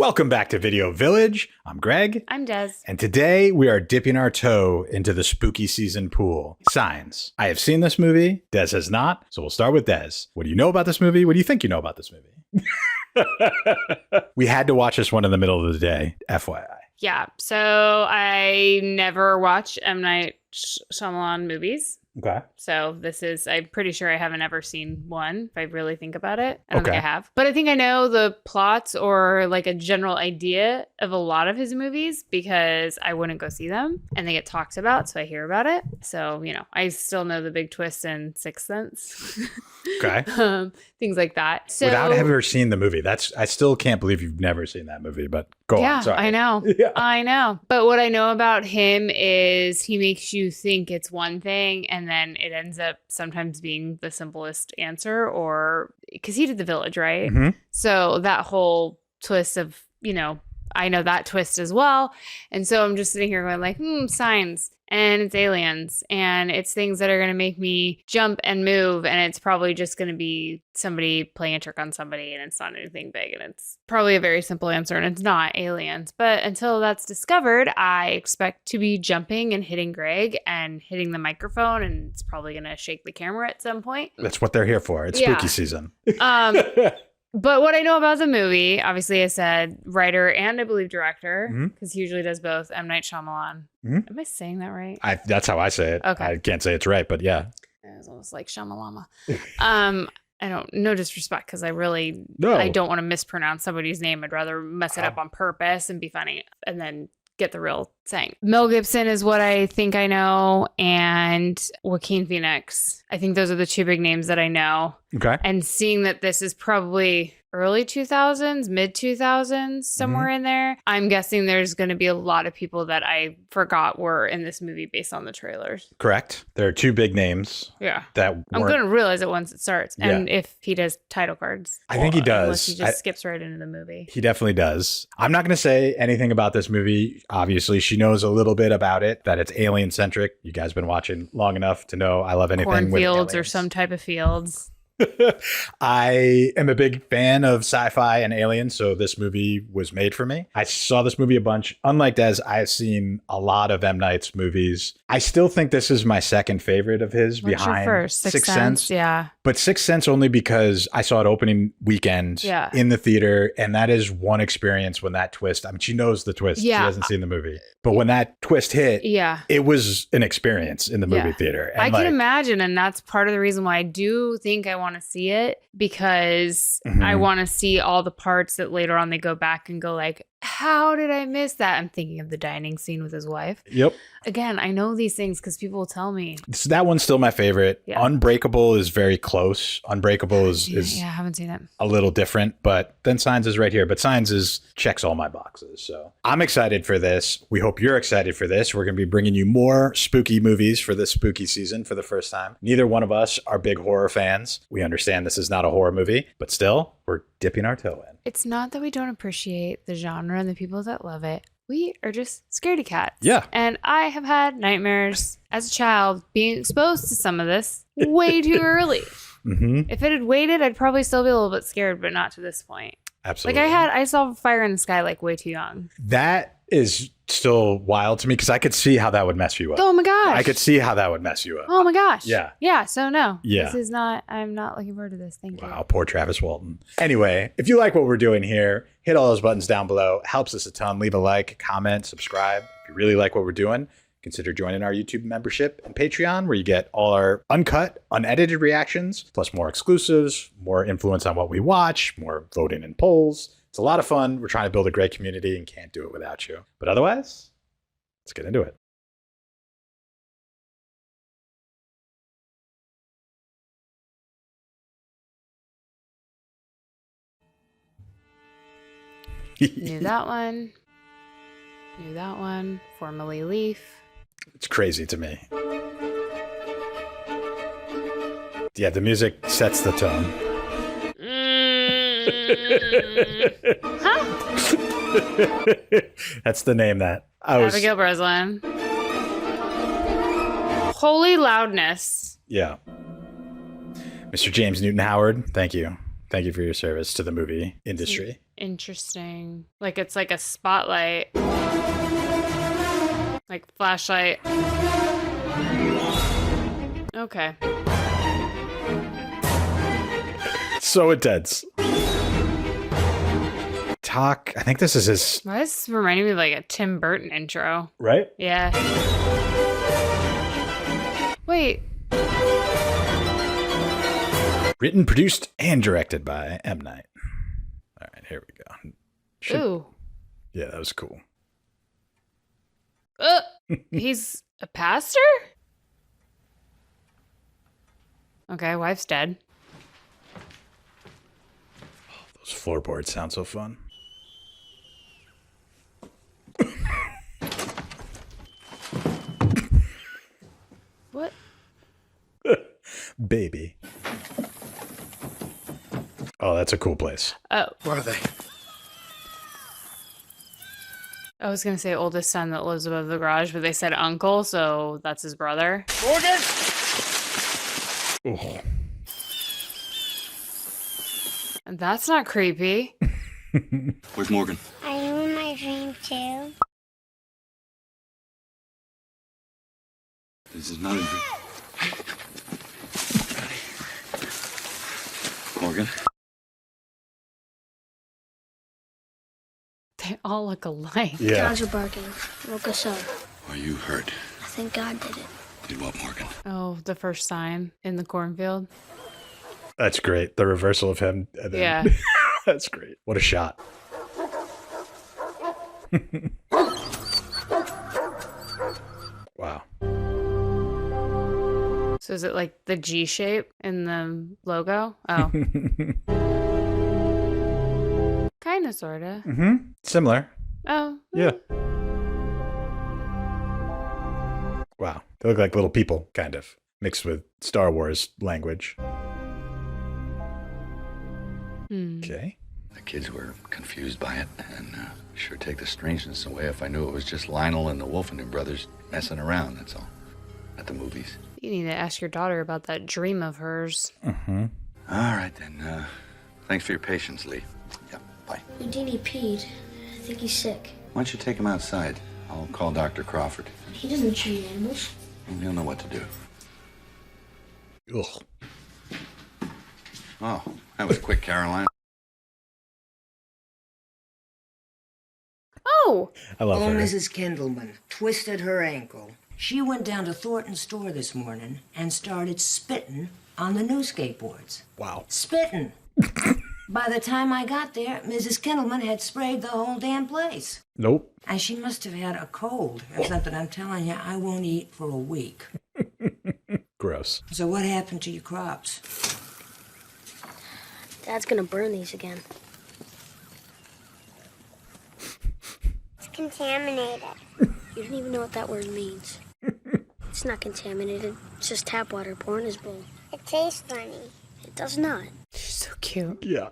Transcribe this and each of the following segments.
Welcome back to Video Village. I'm Greg. I'm Des. And today we are dipping our toe into the spooky season pool. Signs. I have seen this movie. Des has not. So we'll start with Des. What do you know about this movie? What do you think you know about this movie? We had to watch this one in the middle of the day, FYI. Yeah. So I never watch M. Night Shyamalan movies. Okay. So I'm pretty sure I haven't ever seen one, if I really think about it. I don't think I have. But I think I know the plots or like a general idea of a lot of his movies because I wouldn't go see them and they get talked about. So I hear about it. So, I still know the big twist in Sixth Sense. Okay. Things like that. So, without ever seeing the movie, I still can't believe you've never seen that movie, but go on. Sorry. I know. Yeah. I know. But what I know about him is he makes you think it's one thing and then it ends up sometimes being the simplest answer, or because he did The Village, right? Mm-hmm. So that whole twist of, I know that twist as well. And so I'm just sitting here going like, signs. And it's aliens and it's things that are going to make me jump and move. And it's probably just going to be somebody playing a trick on somebody and it's not anything big. And it's probably a very simple answer and it's not aliens. But until that's discovered, I expect to be jumping and hitting Greg and hitting the microphone. And it's probably going to shake the camera at some point. That's what they're here for. It's spooky season. But what I know about the movie, obviously I said writer and I believe director, because he usually does both, M. Night Shyamalan. Am I saying that right? That's how I say it. Okay. I can't say it's right, but yeah. It's almost like Shyamalama. No disrespect, because I don't want to mispronounce somebody's name. I'd rather mess it up on purpose and be funny and then get the real saying. Mel Gibson is what I think I know, and Joaquin Phoenix. I think those are the two big names that I know. Okay. And seeing that this is probably early 2000s, mid 2000s, somewhere in there, I'm guessing there's going to be a lot of people that I forgot were in this movie based on the trailers. Correct. There are two big names. Yeah. I'm going to realize it once it starts. And if he does title cards. I think he does. Unless he just skips right into the movie. He definitely does. I'm not going to say anything about this movie. Obviously, she knows a little bit about it, that it's alien centric. You guys have been watching long enough to know I love anything with aliens. Cornfields or some type of fields. I am a big fan of sci-fi and aliens, so this movie was made for me. I saw this movie a bunch. Unlike Des, I've seen a lot of M. Night's movies. I still think this is my second favorite of his. What's behind your first? Sixth Sense? Yeah. But Sixth Sense only because I saw it opening weekend in the theater, and that is one experience when that twist, I mean, she knows the twist. Yeah. She hasn't seen the movie. But when that twist hit, it was an experience in the movie theater. And I can imagine, and that's part of the reason why I do think I want to see it, because I want to see all the parts that later on they go back and go like, how did I miss that? I'm thinking of the dining scene with his wife. Yep. Again, I know these things because people will tell me. So that one's still my favorite. Yeah. Unbreakable is very close. Unbreakable is I haven't seen it. A little different, but then Signs is right here. But Signs checks all my boxes. So I'm excited for this. We hope you're excited for this. We're going to be bringing you more spooky movies for this spooky season for the first time. Neither one of us are big horror fans. We understand this is not a horror movie, but still, we're dipping our toe in. It's not that we don't appreciate the genre and the people that love it. We are just scaredy cats. Yeah. And I have had nightmares as a child being exposed to some of this way too early. If it had waited, I'd probably still be a little bit scared, but not to this point. Absolutely. Like I saw Fire in the Sky like way too young. That is still wild to me because I could see how that would mess you up. Oh my gosh. I could see how that would mess you up. Oh my gosh. Yeah. Yeah. So no. Yeah. I'm not looking forward to this. Thank you. Wow. Poor Travis Walton. Anyway, if you like what we're doing here, hit all those buttons down below. Helps us a ton. Leave a like, comment, subscribe. If you really like what we're doing, consider joining our YouTube membership and Patreon, where you get all our uncut, unedited reactions, plus more exclusives, more influence on what we watch, more voting in polls. It's a lot of fun. We're trying to build a great community and can't do it without you. But otherwise, let's get into it. Knew that one. Knew that one. Formerly Leaf. It's crazy to me. Yeah, the music sets the tone. That's the name that Abigail Breslin. Holy loudness. Yeah. Mr. James Newton Howard, thank you. Thank you for your service to the movie industry. Interesting. Like it's like a spotlight. Like flashlight. Okay. So intense. Talk. I think this is his. Why is this reminding me of like a Tim Burton intro? Right? Yeah. Wait. Written, produced, and directed by M. Night. All right, here we go. Ooh. Yeah, that was cool. He's a pastor? Okay, wife's dead. Those floorboards sound so fun. What? Baby. Oh, that's a cool place. Oh, What are they? I was going to say oldest son that lives above the garage, but they said uncle, so that's his brother. Morgan! Oh. And that's not creepy. Where's Morgan? Are you in my dream too? This is not a dream. Morgan? They all look alike. Yeah. Dogs are barking. Woke us up. Are you hurt? I think God did it. Did what, Morgan? Oh, the first sign in the cornfield. That's great. The reversal of him. And then, Yeah. That's great. What a shot. Wow. So is it like the G shape in the logo? Oh. Kind of, sort of. Mm-hmm. Similar. Oh. Yeah. Wow. They look like little people, kind of, mixed with Star Wars language. Okay. The kids were confused by it, and sure take the strangeness away if I knew it was just Lionel and the Wolfenden brothers messing around, that's all. At the movies. You need to ask your daughter about that dream of hers. Mm-hmm. All right, then. Thanks for your patience, Lee. Yeah, bye. Houdini peed. I think he's sick. Why don't you take him outside? I'll call Dr. Crawford. He doesn't treat animals. And he'll know what to do. Ugh. Oh, that was quick, Caroline. Oh! I love Oh, her. Mrs. Kindleman twisted her ankle. She went down to Thornton's store this morning and started spitting on the new skateboards. Wow. Spitting. By the time I got there, Mrs. Kindleman had sprayed the whole damn place. Nope. And she must have had a cold or something. I'm telling you, I won't eat for a week. Gross. So what happened to your crops? Dad's gonna burn these again. It's contaminated. You don't even know what that word means. It's not contaminated. It's just tap water poured in his bowl. It tastes funny. It does not. She's so cute. Yeah.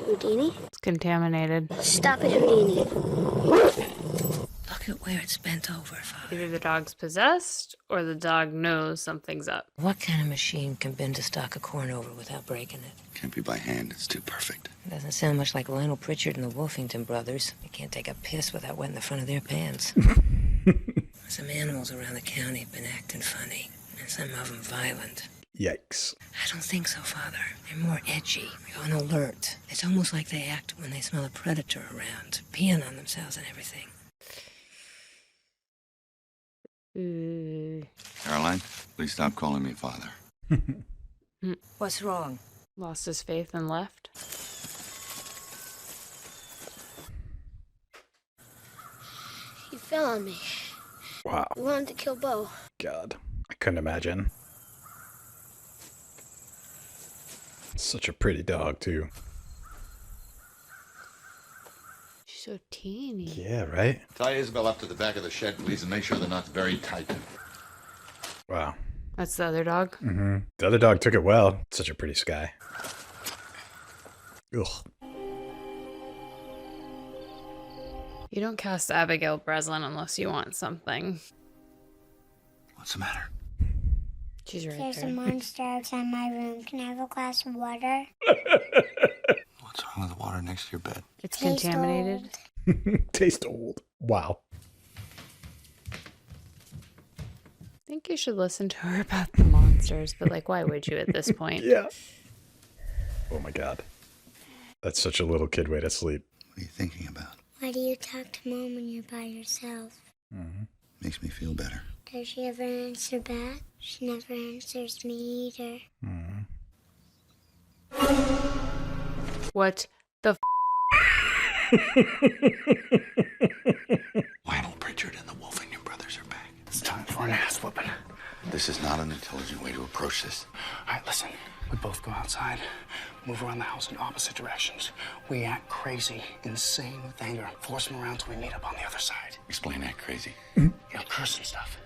Houdini? It's contaminated. Stop it, Houdini. Look at where it's bent over, Father. Either the dog's possessed or the dog knows something's up. What kind of machine can bend a stalk of corn over without breaking it? Can't be by hand, it's too perfect. It doesn't sound much like Lionel Pritchard and the Wolfenden brothers. They can't take a piss without wetting the front of their pants. Some animals around the county have been acting funny, and some of them violent. Yikes. I don't think so, Father. They're more edgy, on alert. It's almost like they act when they smell a predator around, peeing on themselves and everything. Caroline, please stop calling me father. What's wrong? Lost his faith and left. He fell on me. Wow. He wanted to kill Bo. God. I couldn't imagine. Such a pretty dog, too. She's so teeny. Yeah, right? Tie Isabel up to the back of the shed, please, and make sure they're not very tight. Wow. That's the other dog. Mm-hmm. The other dog took it well. Such a pretty sky. Ugh. You don't cast Abigail Breslin unless you want something. What's the matter? She's She's right There's there. a monster outside my room. Can I have a glass of water? What's wrong with the water next to your bed? It's Tastes contaminated. old. Taste old. Wow. I think you should listen to her about the monsters, but like, why would you at this point? Yeah. Oh my God. That's such a little kid way to sleep. What are you thinking about? Why do you talk to Mom when you're by yourself? Makes me feel better. Does she ever answer back? She never answers me either. What the Lionel Pritchard and the Wolfington brothers are back. It's time for an ass whooping. This is not an intelligent way to approach this. All right, listen. We both go outside, move around the house in opposite directions. We act crazy, insane with anger. Force them around till we meet up on the other side. Explain that crazy. You know, curse and stuff.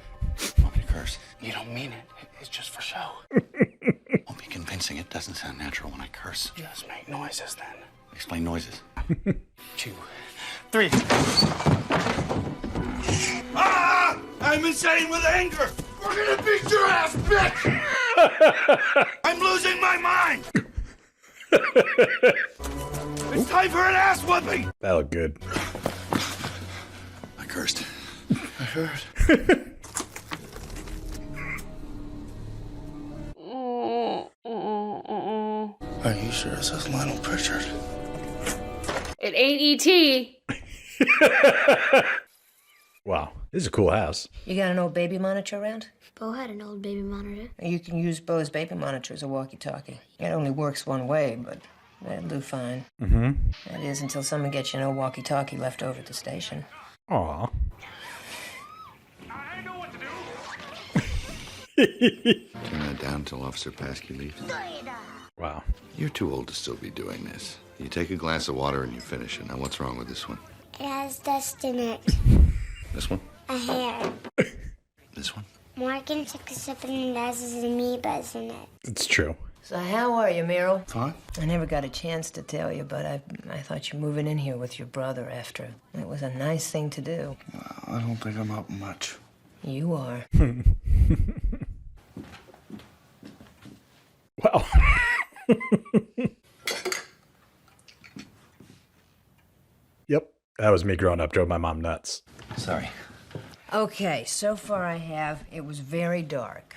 Want me to curse? You don't mean it. It's just for show. Won't be convincing. It doesn't sound natural when I curse. Just make noises then. Explain noises. 2, 3. Ah! I'm insane with anger! We're gonna beat your ass, bitch! I'm losing my mind! It's time for an ass whooping! That looked good. I cursed. I heard. Are you sure it says Lionel Pritchard? It ain't E.T. Wow. This is a cool house. You got an old baby monitor around? Bo had an old baby monitor. You can use Bo's baby monitor as a walkie-talkie. It only works one way, but that'll do fine. That is, until someone gets you an old walkie-talkie left over at the station. Aw. Turn that down until Officer Paskey leaves. Wow. You're too old to still be doing this. You take a glass of water and you finish it. Now, what's wrong with this one? It has dust in it. This one? A hair. This one? Morgan took a sip and it has his amoebas in it. It's true. So how are you, Meryl? Fine. I never got a chance to tell you, but I thought you moving in here with your brother after. It was a nice thing to do. I don't think I'm up much. You are. Wow. Yep. That was me growing up. Drove my mom nuts. Sorry. Okay, so far I have. It was very dark.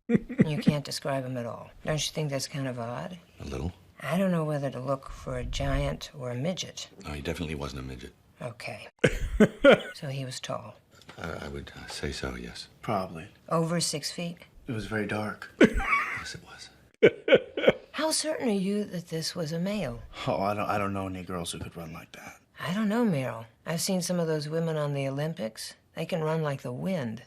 You can't describe him at all. Don't you think that's kind of odd? A little? I don't know whether to look for a giant or a midget. No, he definitely wasn't a midget. Okay. So he was tall. I would say so, yes. Probably. Over 6 feet? It was very dark. Yes, it was. How certain are you that this was a male? Oh, I don't know any girls who could run like that. I don't know, Meryl. I've seen some of those women on the Olympics. They can run like the wind.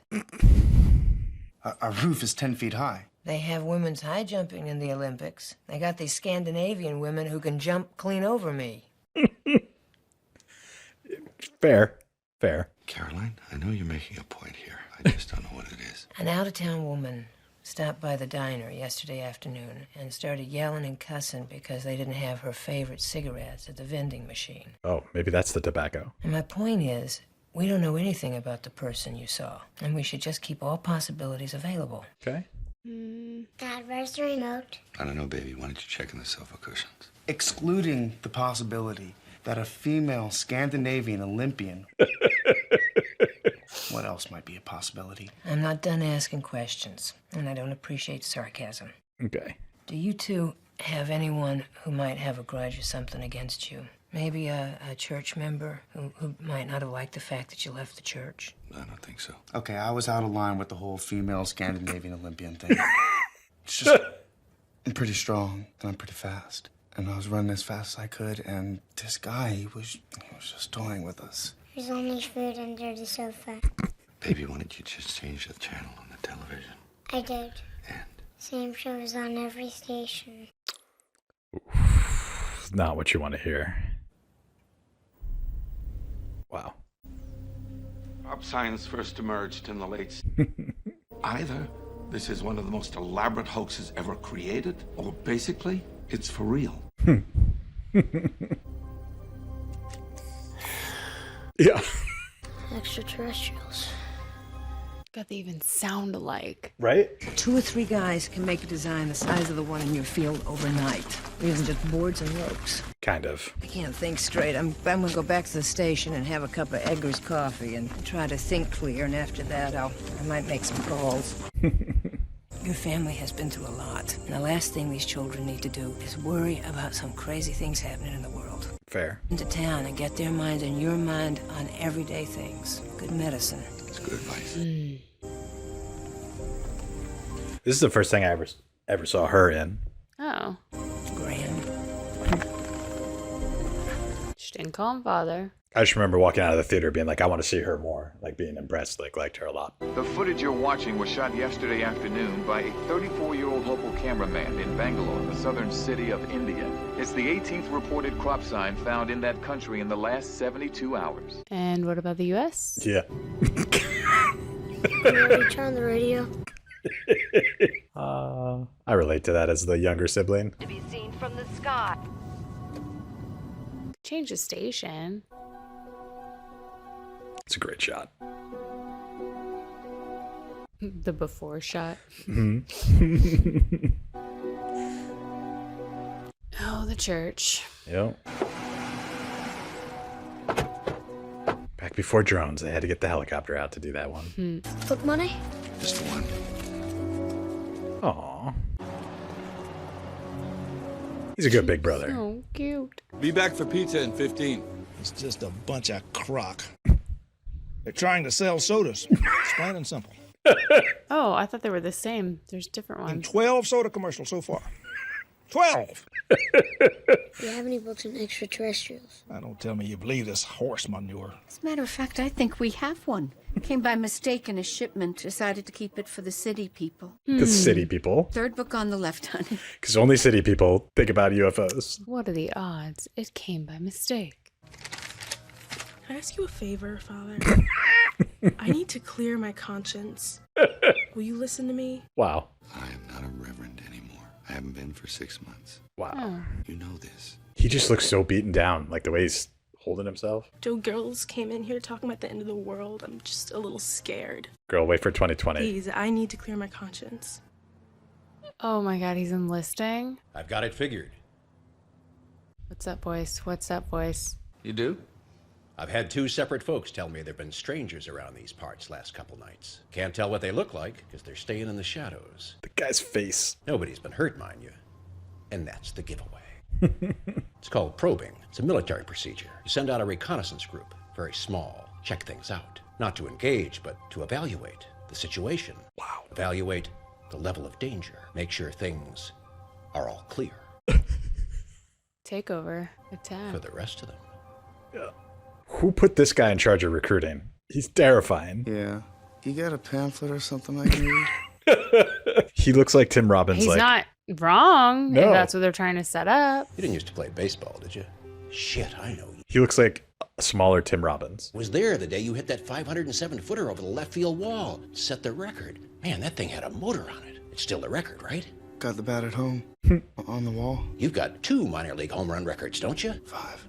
Our roof is 10 feet high. They have women's high jumping in the Olympics. They got these Scandinavian women who can jump clean over me. Fair. Fair. Caroline, I know you're making a point here. I just don't know what it is. An out-of-town woman stopped by the diner yesterday afternoon and started yelling and cussing because they didn't have her favorite cigarettes at the vending machine. Oh, maybe that's the tobacco. And my point is, we don't know anything about the person you saw, and we should just keep all possibilities available. Okay. Dad, where's the remote? I don't know, baby. Why don't you check in the sofa cushions? Excluding the possibility that a female Scandinavian Olympian. What else might be a possibility? I'm not done asking questions, and I don't appreciate sarcasm. Okay. Do you two have anyone who might have a grudge or something against you? Maybe a church member who might not have liked the fact that you left the church? I don't think so. Okay, I was out of line with the whole female Scandinavian Olympian thing. It's just, I'm pretty strong and I'm pretty fast. And I was running as fast as I could, and this guy, he was just toying with us. There's only food under the sofa. Baby, why don't you just change the channel on the television? I did. And? Same shows on every station. It's not what you want to hear. Wow. Pop science first emerged in the late... Either this is one of the most elaborate hoaxes ever created, or basically, it's for real. Yeah. Extraterrestrials. God, they even sound alike. Right? 2 or 3 guys can make a design the size of the one in your field overnight. Using just boards and ropes. Kind of. I can't think straight. I'm gonna go back to the station and have a cup of Edgar's coffee and try to think clear, and after that I might make some calls. Your family has been through a lot, and the last thing these children need to do is worry about some crazy things happening in the world. Fair. Into town and get their minds and your mind on everyday things. Good medicine. It's good advice. This is the first thing I ever saw her in. Oh. Grand. She didn't call him father. I just remember walking out of the theater being like, I want to see her more. Like being impressed, like liked her a lot. The footage you're watching was shot yesterday afternoon by a 34-year-old local cameraman in Bangalore, the southern city of India. It's the 18th reported crop sign found in that country in the last 72 hours. And what about the U.S.? Yeah. You turn on the radio? I relate to that as the younger sibling. To be seen from the sky. Change the station. It's a great shot. The before shot. Oh, the church. Yep. Back before drones, they had to get the helicopter out to do that one. Book money? Just one. Aww. He's a good big brother. So cute. Be back for pizza in 15. It's just a bunch of crock. They're trying to sell sodas. It's plain and simple. Oh, I thought they were the same. There's different ones. 12 soda commercials so far. 12! Do you have any books on extraterrestrials? Now, don't tell me you believe this horse manure. As a matter of fact, I think we have one. Came by mistake in a shipment. Decided to keep it for the city people. The city people. Third book on the left, honey. Because only city people think about UFOs. What are the odds? It came by mistake. Can I ask you a favor, Father? I need to clear my conscience. Will you listen to me? Wow. I am not a reverend anymore. I haven't been for 6 months. Wow. Oh. You know this. He just looks so beaten down, like the way he's holding himself. Joe, girls came in here talking about the end of the world. I'm just a little scared. Girl, wait for 2020. Please, I need to clear my conscience. Oh my god, he's enlisting. I've got it figured. What's up, voice? What's up, voice? You do? I've had 2 separate folks tell me there've been strangers around these parts last couple nights. Can't tell what they look like because they're staying in the shadows. The guy's face. Nobody's been hurt, mind you. And that's the giveaway. It's called probing. It's a military procedure. You send out a reconnaissance group, very small, check things out. Not to engage, but to evaluate the situation. Wow. Evaluate the level of danger. Make sure things are all clear. Takeover. Attack. For the rest of them. Yeah. Who put this guy in charge of recruiting? He's terrifying. Yeah. You got a pamphlet or something I can read? He looks like Tim Robbins. He's like, not wrong No. if that's what they're trying to set up. You didn't used to play baseball, did you? Shit, I know you. He looks like a smaller Tim Robbins. Was there the day you hit that 507-footer over the left field wall. Set the record. Man, that thing had a motor on it. It's still the record, right? Got the bat at home. On the wall. You've got 2 minor league home run records, don't you? 5.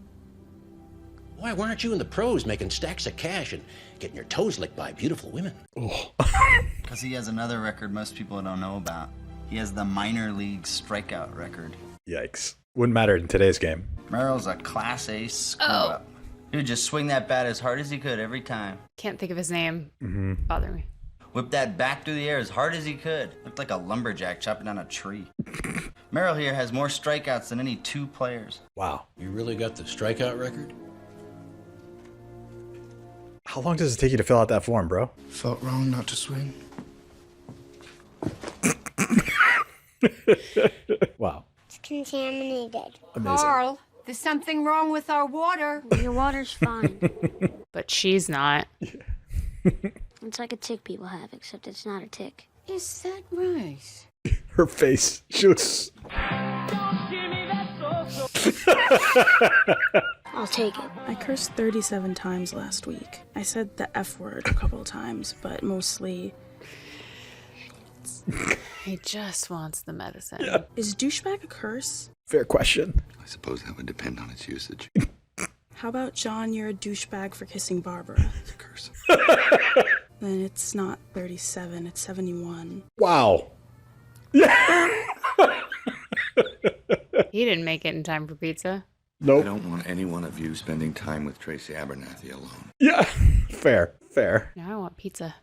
Why aren't you in the pros making stacks of cash and getting your toes licked by beautiful women? Because he has another record most people don't know about. He has the minor league strikeout record. Yikes. Wouldn't matter in today's game. Merrill's a Class A screw-up. He would just swing that bat as hard as he could every time. Can't think of his name. Mm-hmm. Bother me. Whip that bat through the air as hard as he could. Looked like a lumberjack chopping down a tree. Merrill here has more strikeouts than any 2 players. Wow. You really got the strikeout record? How long does it take you to fill out that form, bro? Felt wrong not to swing. Wow. It's contaminated. Amazing. Carl, there's something wrong with our water. Your water's fine. But she's not. It's like a tick people have, except it's not a tick. Is that right? Her face. She looks... I'll take it. I cursed 37 times last week. I said the F word a couple of times, but mostly... He just wants the medicine. Yeah. Is douchebag a curse? Fair question. I suppose that would depend on its usage. How about, John, you're a douchebag for kissing Barbara? It's a curse. then it's not 37, it's 71. Wow. He didn't make it in time for pizza. Nope. I don't want any one of you spending time with Tracy Abernathy alone. Yeah. Fair. Now I want pizza.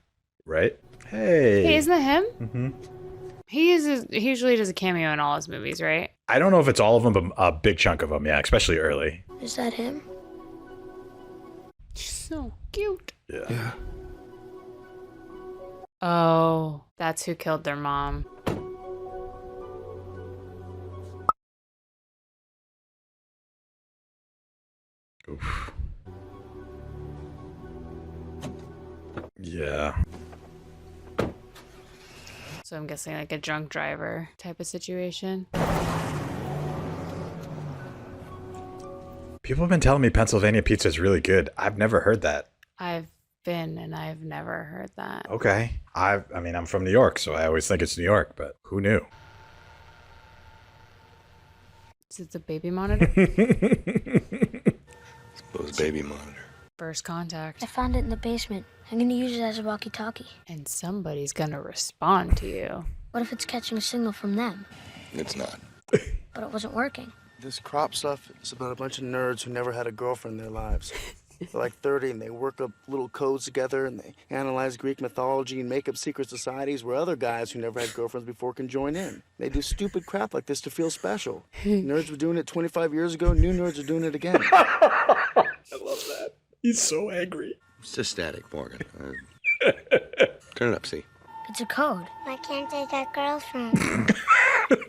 Right? Hey. Hey, isn't that him? Mm-hmm. He usually does a cameo in all his movies, right? I don't know if it's all of them, but a big chunk of them, yeah, especially early. Is that him? So cute. Yeah. Oh, that's who killed their mom. Oof. Yeah. So I'm guessing like a drunk driver type of situation. People have been telling me Pennsylvania pizza is really good. I've never heard that. I've been and I've never heard that. Okay. I mean, I'm from New York, so I always think it's New York, but who knew? Is it the baby monitor? Suppose baby monitor. First contact. I found it in the basement. I'm gonna use it as a walkie-talkie. And somebody's gonna respond to you. What if it's catching a signal from them? It's not. But it wasn't working. This crop stuff is about a bunch of nerds who never had a girlfriend in their lives. They're like 30 and they work up little codes together and they analyze Greek mythology and make up secret societies where other guys who never had girlfriends before can join in. They do stupid crap like this to feel special. Nerds were doing it 25 years ago, new nerds are doing it again. I love that. He's so angry. It's just static, Morgan. Turn it up, see. It's a code. Why can't I get girlfriend?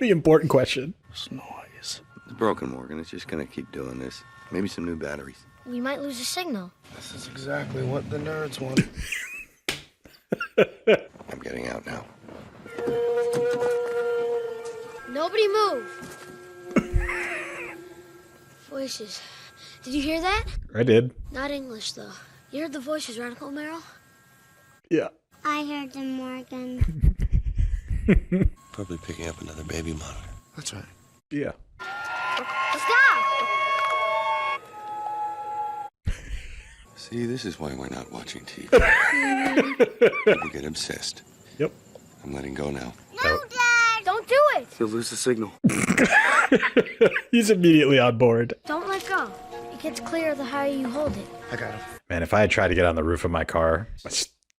The important question. This noise. It's broken, Morgan. It's just gonna keep doing this. Maybe some new batteries. We might lose a signal. This is exactly what the nerds want. I'm getting out now. Nobody move. Voices. Did you hear that? I did. Not English, though. You heard the voices, right, Uncle Merrill? Yeah. I heard them, Morgan. Probably picking up another baby monitor. That's right. Yeah. Stop! See, this is why we're not watching TV. People get obsessed. Yep. I'm letting go now. No, Dad! Don't do it! You'll lose the signal. He's immediately on board. Don't let go. It gets clearer the higher you hold it. I got it. Man, if I had tried to get on the roof of my car, my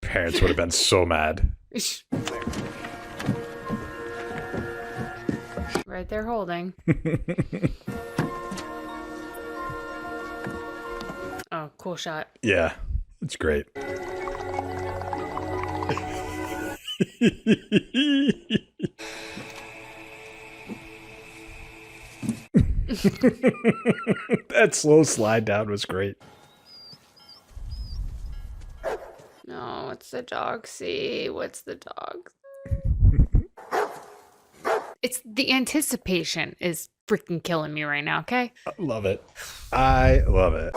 parents would have been so mad. Right there holding. Oh, cool shot. Yeah, it's great. That slow slide down was great. No, what's the dog see? What's the dog? It's the anticipation is freaking killing me right now, okay? I love it. I love it.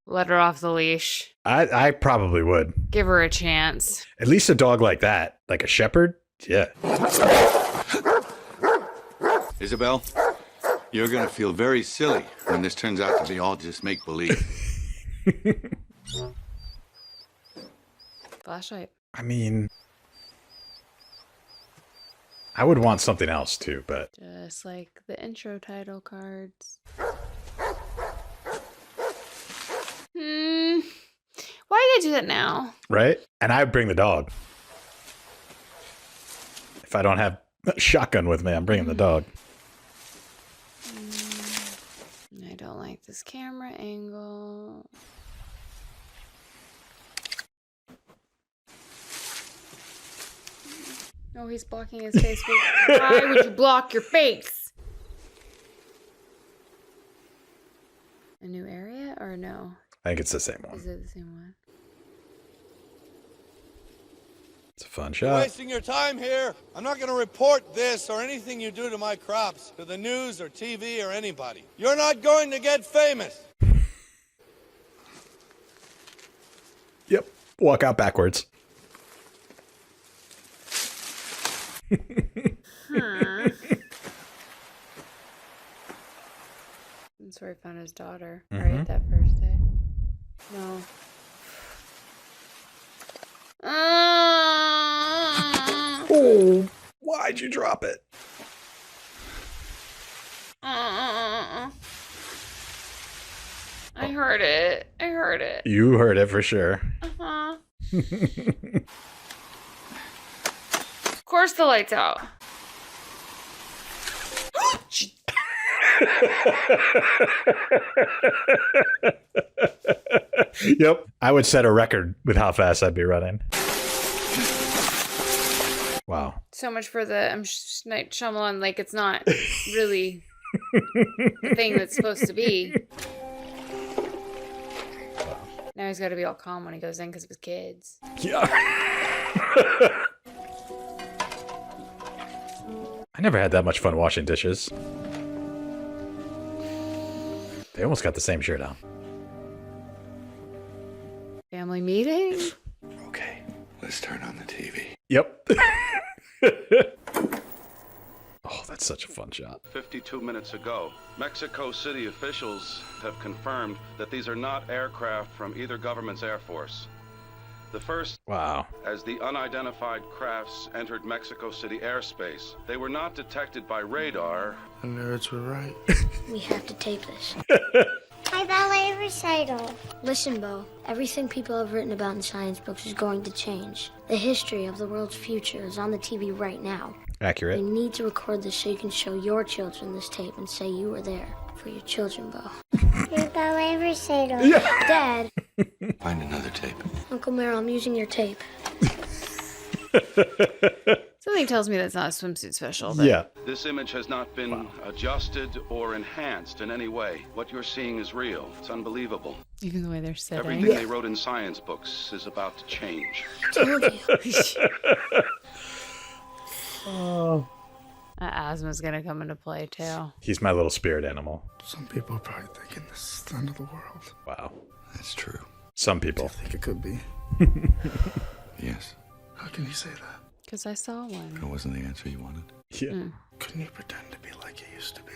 Let her off the leash. I probably would. Give her a chance. At least a dog like that, like a shepherd. Yeah. Isabel, you're gonna feel very silly when this turns out to be all just make-believe. Flashlight. I mean, I would want something else too, but Just like the intro title cards. Why did I do that now? right? And I would bring the dog. If I don't have a shotgun with me, I'm bringing the dog. I don't like this camera angle. No, he's blocking his face. Why would you block your face? A new area or no? I think it's the same one. Is it the same one? It's a fun You're shot. wasting your time here. I'm not going to report this or anything you do to my crops to the news or TV or anybody. You're not going to get famous. Yep. Walk out backwards. That's where he found his daughter, Mhm. right? That first day. No. Oh, why'd you drop it? I heard it. I heard it. You heard it for sure. Uh-huh. Of course the light's out. Yep. I would set a record with how fast I'd be running. Wow. So much for the Night Shyamalan. Like, it's not really the thing that's supposed to be. Now he's got to be all calm when he goes in because of his kids. Yeah. I never had that much fun washing dishes. They almost got the same shirt on. Family meeting? Okay, let's turn on the TV. Yep. Oh, that's such a fun shot. 52 minutes ago, Mexico City officials have confirmed that these are not aircraft from either government's air force. The first, wow, as the unidentified crafts entered Mexico City airspace, they were not detected by radar. The nerds were right. We have to tape this. My ballet recital. Listen, Bo. Everything people have written about in science books is going to change. The history of the world's future is on the TV right now. Accurate. We need to record this so you can show your children this tape and say you were there for your children, Bo. Your ballet recital. Yeah. Dad. Find another tape. Uncle Merrill, I'm using your tape. Something tells me that's not a swimsuit special. But... Yeah. This image has not been adjusted or enhanced in any way. What you're seeing is real. It's unbelievable. Even the way they're sitting. Everything they wrote in science books is about to change. Oh. Asthma's gonna come into play too. He's my little spirit animal. Some people are probably thinking this is the end of the world. Wow. That's true. Some people. I think it could be. Yes. How can you say that? Because I saw one. That wasn't the answer you wanted. Yeah. Couldn't you pretend to be like you used to be?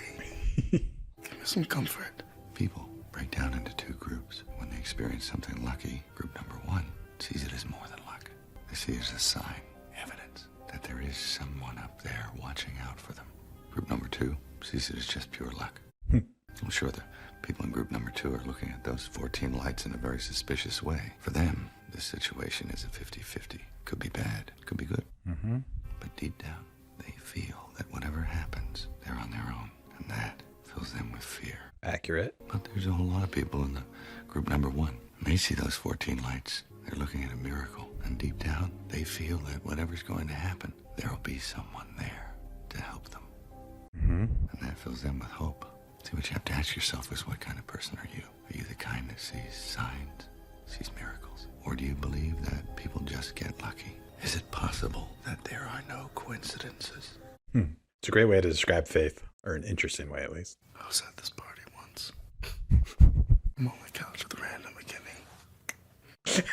Give me some comfort. People break down into two groups. When they experience something lucky, group number one sees it as more than luck. They see it as a sign, evidence, that there is someone up there watching out for them. Group number two sees it as just pure luck. I'm sure the people in group number two are looking at those 14 lights in a very suspicious way. For them, this situation is a 50-50. Could be bad, could be good. Mm-hmm. But deep down, they feel that whatever happens, they're on their own. And that fills them with fear. Accurate. But there's a whole lot of people in the group number one. And they see those 14 lights. They're looking at a miracle. And deep down, they feel that whatever's going to happen, there'll be someone there to help them. Mm-hmm. And that fills them with hope. See, what you have to ask yourself is, what kind of person are you? Are you the kind that sees signs, sees miracles? Or do you believe that people just get lucky? Is it possible that there are no coincidences? It's a great way to describe faith, or an interesting way at least. I was at this party once. I'm on the couch with Random McKinney.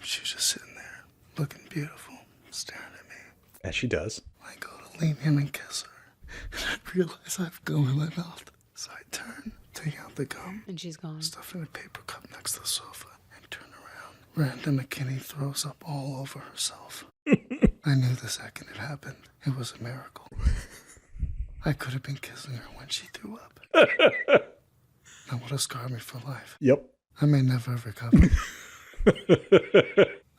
She was just sitting there, looking beautiful, staring at me. As she does. I go to lean in and kiss her, and I realize I have gum in my mouth. So I turn, take out the gum, and she's gone. Stuff in a paper cup next to the sofa, and turn around. Random McKinney throws up all over herself. I knew the second it happened, it was a miracle. I could have been kissing her when she threw up. That would have scarred me for life. Yep. I may never have recovered.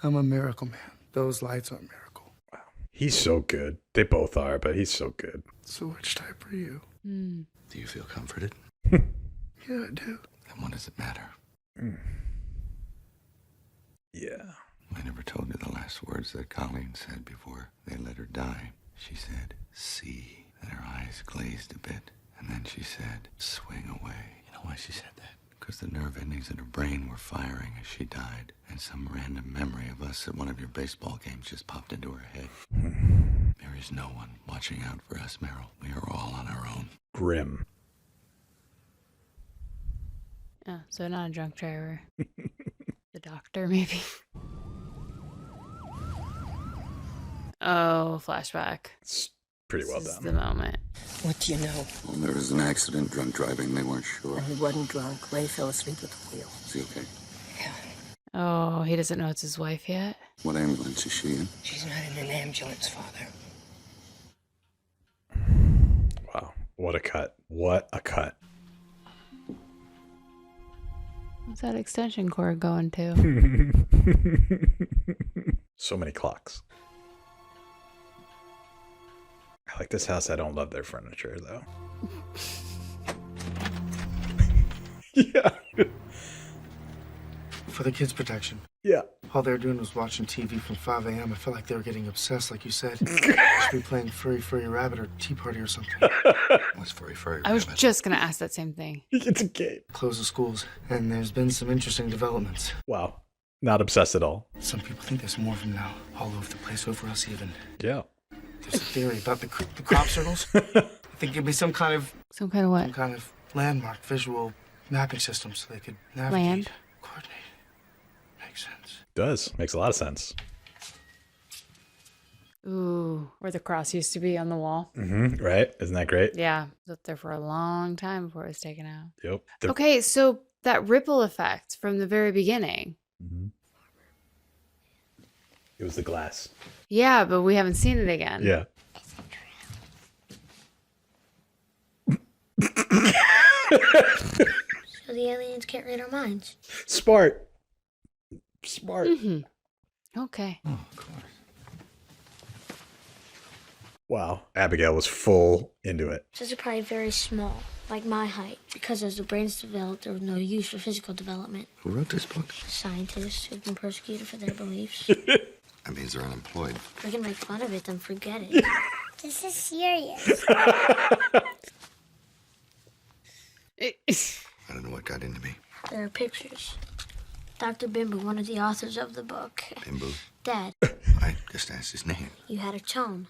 I'm a miracle man. Those lights are a miracle. Wow. He's so good. They both are, but he's so good. So which type are you? Do you feel comforted? Yeah, I do. Then what does it matter? Yeah. I never told you the last words that Colleen said before they let her die. She said, see. Then her eyes glazed a bit. And then she said, swing away. You know why she said that? Because the nerve endings in her brain were firing as she died. And some random memory of us at one of your baseball games just popped into her head. There is no one watching out for us, Meryl. We are all on our own. Grim. Oh, so not a drunk driver. The doctor, maybe. Oh, flashback. It's pretty well This is done. the moment. What do you know? Well, there was an accident, drunk driving. They weren't sure. He wasn't drunk. Ray fell asleep at the wheel. Is he okay? Oh, he doesn't know it's his wife yet. What ambulance is she in? She's not in an ambulance, Father. What a cut. What a cut. What's that extension cord going to? So many clocks. I like this house. I don't love their furniture, though. Yeah. For the kids' protection. Yeah. All they were doing was watching TV from 5 a.m. I felt like they were getting obsessed, like you said. Should be playing Furry Furry Rabbit or Tea Party or something. What's Furry Furry I was just going to ask that same thing. It's a game. Close the schools, and there's been some interesting developments. Wow. Not obsessed at all. Some people think there's more of them now, all over the place, over us even. Yeah. There's a theory about the crop circles. I think it'd be some kind of what? Some kind of landmark, visual mapping system, so they could navigate, coordinate. Makes sense. Does. Makes a lot of sense. Ooh, where the cross used to be on the wall. Right? Isn't that great? Yeah, it was up there for a long time before it was taken out. Yep. Okay, so that ripple effect from the very beginning. It was the glass. Yeah, but we haven't seen it again. Yeah. So the aliens can't read our minds. Smart. Okay. Oh, of course. Wow. Abigail was full into it. So they're probably very small, like my height, because as the brains developed, there was no use for physical development. Who wrote this book? Scientists who've been persecuted for their beliefs. That means they're unemployed. We can make fun of it, then forget it. This is serious. I don't know what got into me. There are pictures. Dr. Bimbo, one of the authors of the book. Bimbo? Dad, I just asked his name. you had a tone.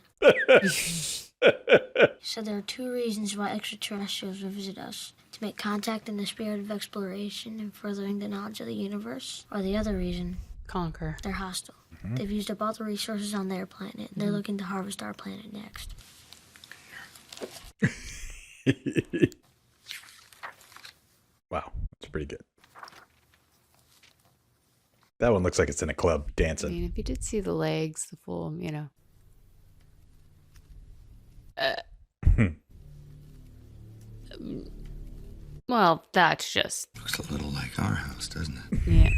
So there are two reasons why extraterrestrials will visit us. To make contact in the spirit of exploration and furthering the knowledge of the universe. Or the other reason, conquer. They're hostile. They've used up all the resources on their planet. And they're looking to harvest our planet next. Wow. That's pretty good. That one looks like it's in a club I dancing. mean, if you did see the legs, the full, well, that's just... Looks a little like our house, doesn't it? Yeah.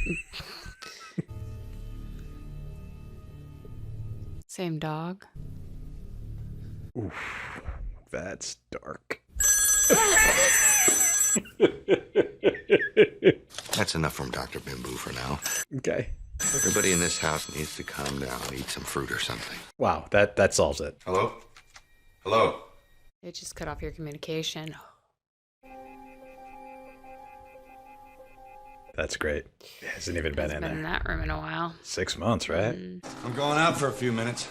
Same dog. Oof. That's dark. That's enough from Dr. Bimbo for now. Okay. Everybody in this house needs to calm down, eat some fruit or something. Wow, that solves it. Hello? Hello? It just cut off your communication. That's great. It hasn't even been in Been in there. that room in a while. 6 months, right? I'm going out for a few minutes.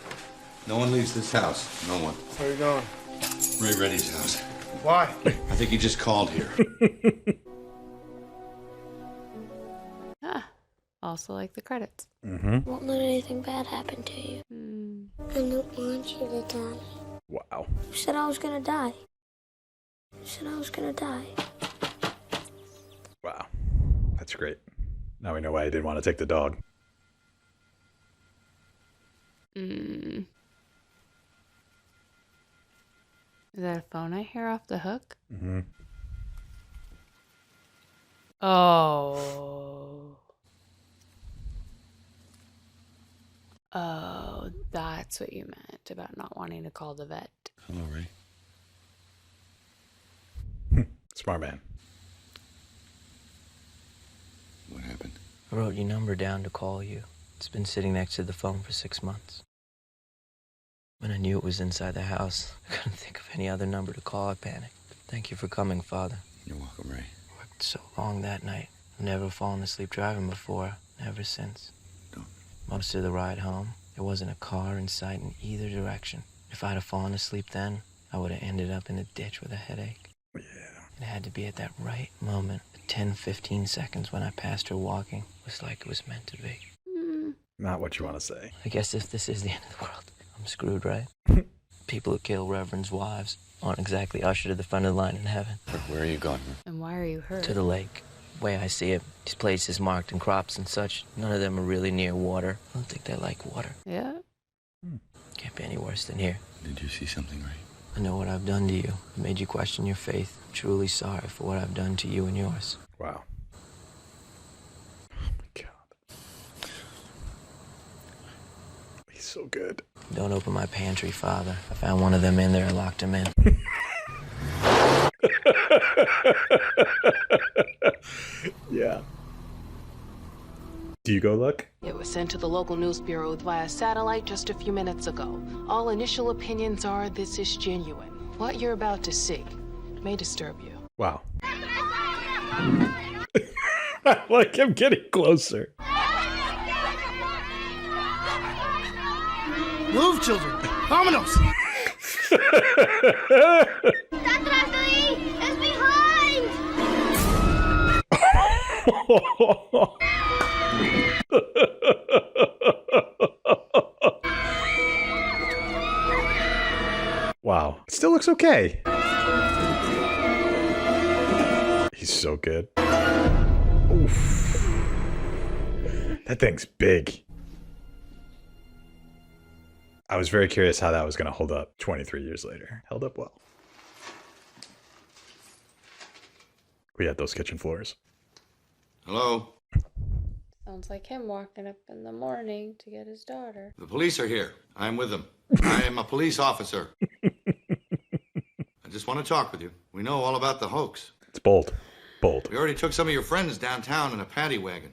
No one leaves this house. No one. Where are you going? Ray Reddy's house. Why? I think he just called here. Also like the credits. Mm-hmm. Won't let anything bad happen to you. I don't want you to die. Wow. Who said I was gonna die? Who said I was gonna die? Wow. That's great. Now we know why he didn't want to take the dog. Is that a phone I hear off the hook? Mm-hmm. Oh. Oh, that's what you meant about not wanting to call the vet. Hello, Ray. Smart man. What happened? I wrote your number down to call you. It's been sitting next to the phone for 6 months. When I knew it was inside the house, I couldn't think of any other number to call. I panicked. Thank you for coming, Father. You're welcome, Ray. Worked so long that night. I've never fallen asleep driving before. Never since. Most of the ride home, there wasn't a car in sight in either direction. If I'd have fallen asleep then, I would have ended up in a ditch with a headache. Yeah. It had to be at that right moment. The 10, 15 seconds when I passed her walking was like it was meant to be. Not what you want to say. I guess if this is the end of the world, I'm screwed, right? People who kill reverends' wives aren't exactly ushered to the front of the line in heaven. Where are you going? And why are you hurt? To the lake. Way I see it, these places marked in crops and such, none of them are really near water. I don't think they like water. Yeah? Can't be any worse than here. Did you see something, Ray? I know what I've done to you. It made you question your faith. I'm truly sorry for what I've done to you and yours. Wow. Oh my God. He's so good. Don't open my pantry, Father. I found one of them in there and locked him in. Yeah. Do you go look? It was sent to the local news bureau via satellite just a few minutes ago. All initial opinions are this is genuine. What you're about to see may disturb you. Wow. I like him getting closer. Move, children! Vámonos! Is behind! Wow. Still looks okay. He's so good. Oof. That thing's big. I was very curious how that was going to hold up 23 years later. Held up well. We had those kitchen floors. Hello? Sounds like him walking up in the morning to get his daughter. The police are here. I'm with them. I am a police officer. I just want to talk with you. We know all about the hoax. It's bold. Bold. We already took some of your friends downtown in a paddy wagon.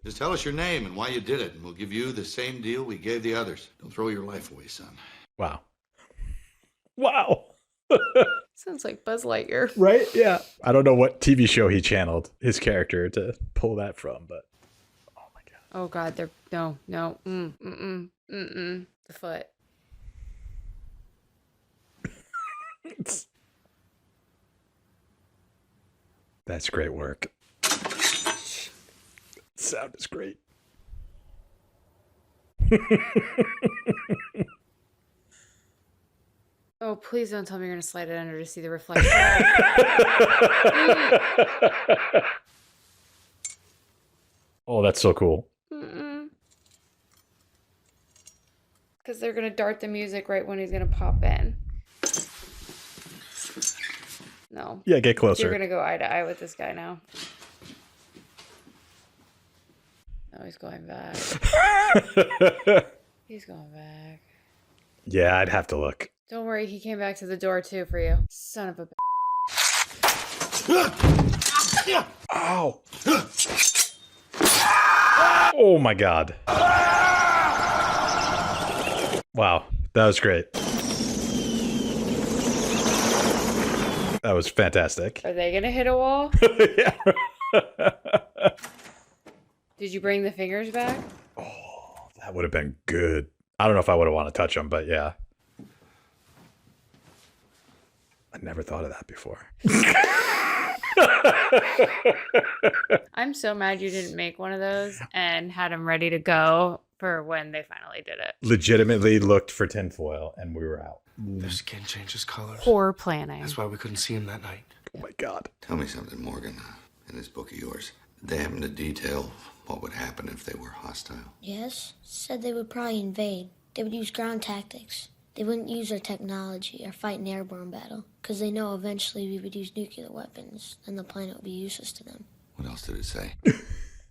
Just tell us your name and why you did it, and we'll give you the same deal we gave the others. Don't throw your life away, son. Wow. Wow. Sounds like Buzz Lightyear. Right? Yeah. I don't know what TV show he channeled his character to pull that from, but Oh God, they're no. The foot. that's great work. Sound is great. Oh, please don't tell me you're gonna slide it under to see the reflection. Oh, that's so cool. Because they're gonna dart the music right when he's gonna pop in. No. Yeah, get closer. You're gonna go eye to eye with this guy now. Oh, he's going back. He's going back. Yeah, I'd have to look. Don't worry, he came back to the door too for you. Son of a bitch. Ow. Oh my God. Wow, that was great. That was fantastic. Are they gonna hit a wall? Yeah. Did you bring the fingers back? That would have been good. I don't know if I would have wanted to touch them, but yeah. I never thought of that before. I'm so mad you didn't make one of those and had them ready to go for when they finally did it. Legitimately looked for tinfoil and we were out. Their skin changes colors. Poor planning. That's why we couldn't see him that night. Oh my God. Tell me something, Morgan. In this book of yours, did they happen to detail what would happen if they were hostile? Yes, said they would probably invade. They would use ground tactics. They wouldn't use our technology or fight an airborne battle, because they know eventually we would use nuclear weapons, and the planet would be useless to them. What else did it say?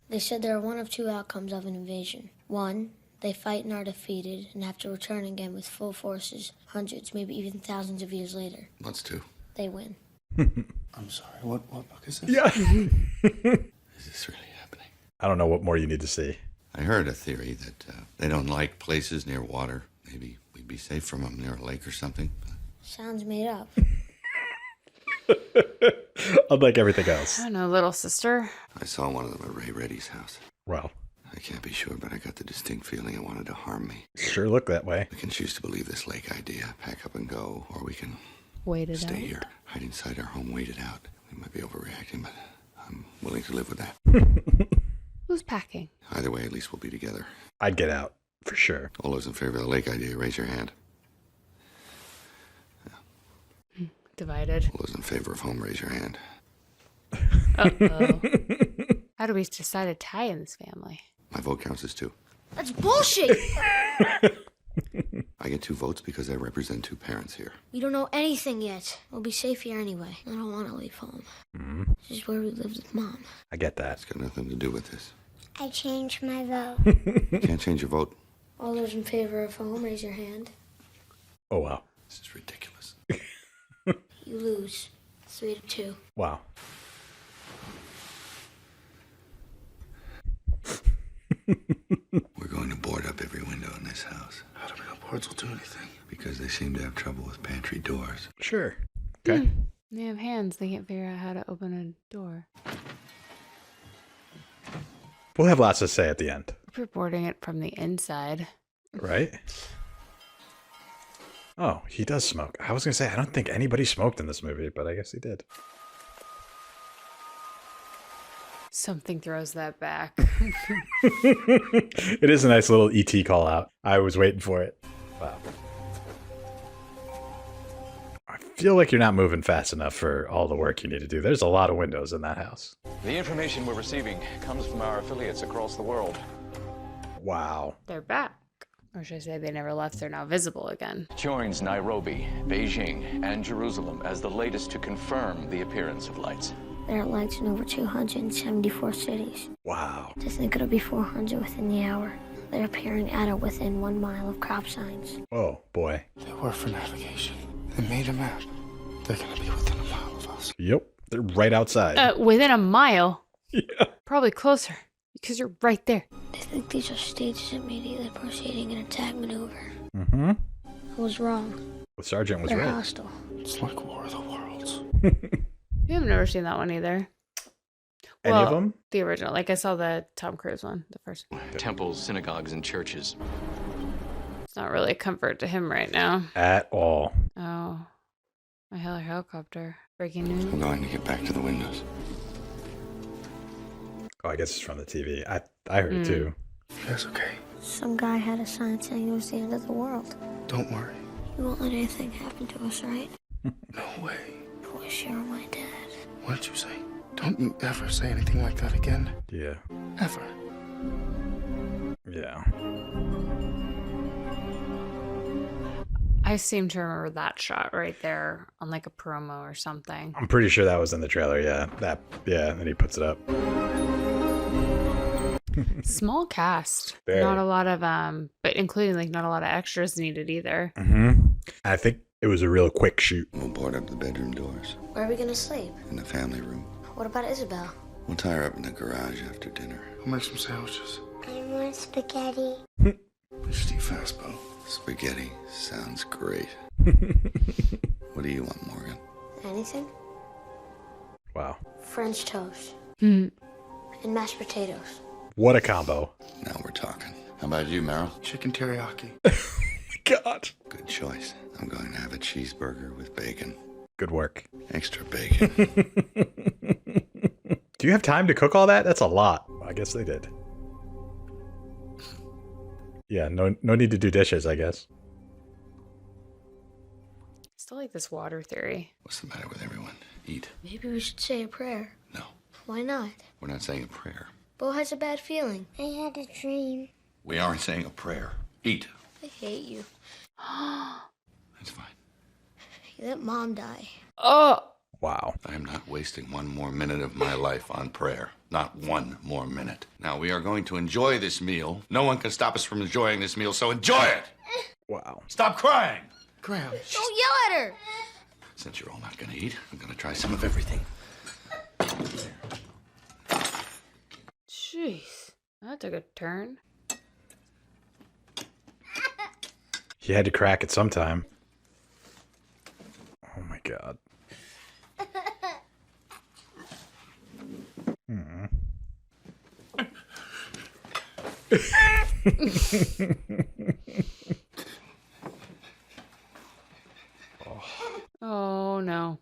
They said there are one of two outcomes of an invasion. One, they fight and are defeated and have to return again with full forces, hundreds, maybe even thousands of years later. What's two? They win. I'm sorry, what book is this? Yeah. Is this really happening? I don't know what more you need to see. I heard a theory that they don't like places near water. Maybe we'd be safe from them near a lake or something. Sounds made up. Unlike everything else. I don't know, little sister. I saw one of them at Ray Reddy's house. Wow. I can't be sure, but I got the distinct feeling it wanted to harm me. Sure looked that way. We can choose to believe this lake idea, pack up and go, or we can Wait it stay out. here, hide inside our home, wait it out. We might be overreacting, but I'm willing to live with that. Who's packing? Either way, at least we'll be together. I'd get out, for sure. All those in favor of the lake idea, raise your hand. Divided. All those in favor of home, raise your hand. Uh-oh. How do we decide a tie in this family? My vote counts as two. That's bullshit! I get 2 votes because I represent 2 parents here. We don't know anything yet. We'll be safe here anyway. I don't want to leave home. This is where we lived with Mom. I get that. It's got nothing to do with this. I changed my vote. You can't change your vote. All those in favor of home, raise your hand. Oh, wow. This is ridiculous. You lose. 3-2. Wow. We're going to board up every window in this house. How do we know boards will do anything? Because they seem to have trouble with pantry doors. Sure. Okay. They have hands. They can't figure out how to open a door. We'll have lots to say at the end. We're boarding it from the inside. Right? Oh, he does smoke. I was going to say, I don't think anybody smoked in this movie, but I guess he did. Something throws that back. It is a nice little ET call out. I was waiting for it. Wow. I feel like you're not moving fast enough for all the work you need to do. There's a lot of windows in that house. The information we're receiving comes from our affiliates across the world. Wow. They're back. Or should I say they never left, they're now visible again. Joins Nairobi, Beijing, and Jerusalem as the latest to confirm the appearance of lights. There are lights in over 274 cities. Wow. To think it'll be 400 within the hour. They're appearing at or within 1 mile of crop signs. Oh, boy. They were for navigation. They made a map. They're gonna be within a mile of us. Yep. They're right outside. Within a mile? Yeah. Probably closer, because you're right there. They think these are stages immediately proceeding an attack maneuver. Mm-hmm. I was wrong. The sergeant was They're right. hostile. It's like War of the Worlds. You have never seen that one either. Any of them? The original. Like I saw the Tom Cruise one, the first one. Temples, synagogues, and churches. It's not really a comfort to him right now. At all. Oh. I hail a helicopter. Breaking news. I'm going to get back to the windows. Oh, I guess it's from the TV. I heard it too. You guys okay? Some guy had a sign saying it was the end of the world. Don't worry. You won't let anything happen to us, right? No way. I wish you were my dad. What did you say? Don't you ever say anything like that again. Yeah. Ever. Yeah. I seem to remember that shot right there on like a promo or something. I'm pretty sure that was in the trailer. Yeah. And then he puts it up. Small cast. Very. Not a lot of but including like not a lot of extras needed either. Mm-hmm. I think it was a real quick shoot. We'll board up the bedroom doors. Where are we gonna sleep? In the family room. What about Isabel? We'll tie her up in the garage after dinner. I'll make some sandwiches. I want spaghetti. Just eat fast, Bo. Spaghetti sounds great. What do you want, Morgan? Anything? Wow. French toast. Hmm. And mashed potatoes. What a combo. Now we're talking. How about you, Meryl? Chicken teriyaki. God. Good choice. I'm going to have a cheeseburger with bacon. Good work. Extra bacon. Do you have time to cook all that? That's a lot. Well, I guess they did. Yeah, no need to do dishes, I guess. Still like this water theory. What's the matter with everyone? Eat. Maybe we should say a prayer. No. Why not? We're not saying a prayer. Bo has a bad feeling. I had a dream. We aren't saying a prayer. Eat. I hate you. That's fine. You let Mom die. Oh! Wow. I am not wasting one more minute of my life on prayer. Not one more minute. Now, we are going to enjoy this meal. No one can stop us from enjoying this meal, so enjoy it! Wow. Stop crying! Graham. Don't yell at her! Since you're all not going to eat, I'm going to try some of everything. Jeez. That took a turn. He had to crack it sometime. Oh my god. Oh no.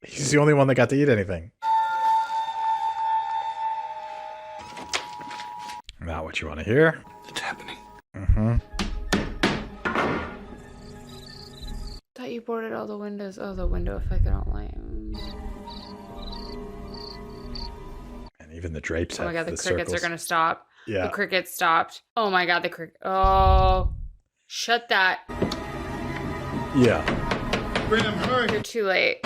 He's the only one that got to eat anything. Not what you want to hear. It's happening. Mm-hmm. Thought you boarded all the windows. Oh, the window effect I don't like. And even the drapes Oh have my god, the the crickets circles. are gonna stop. Yeah. The cricket stopped. Oh my God, the cricket. Oh, shut that. Yeah. Graham, hurry. You're too late.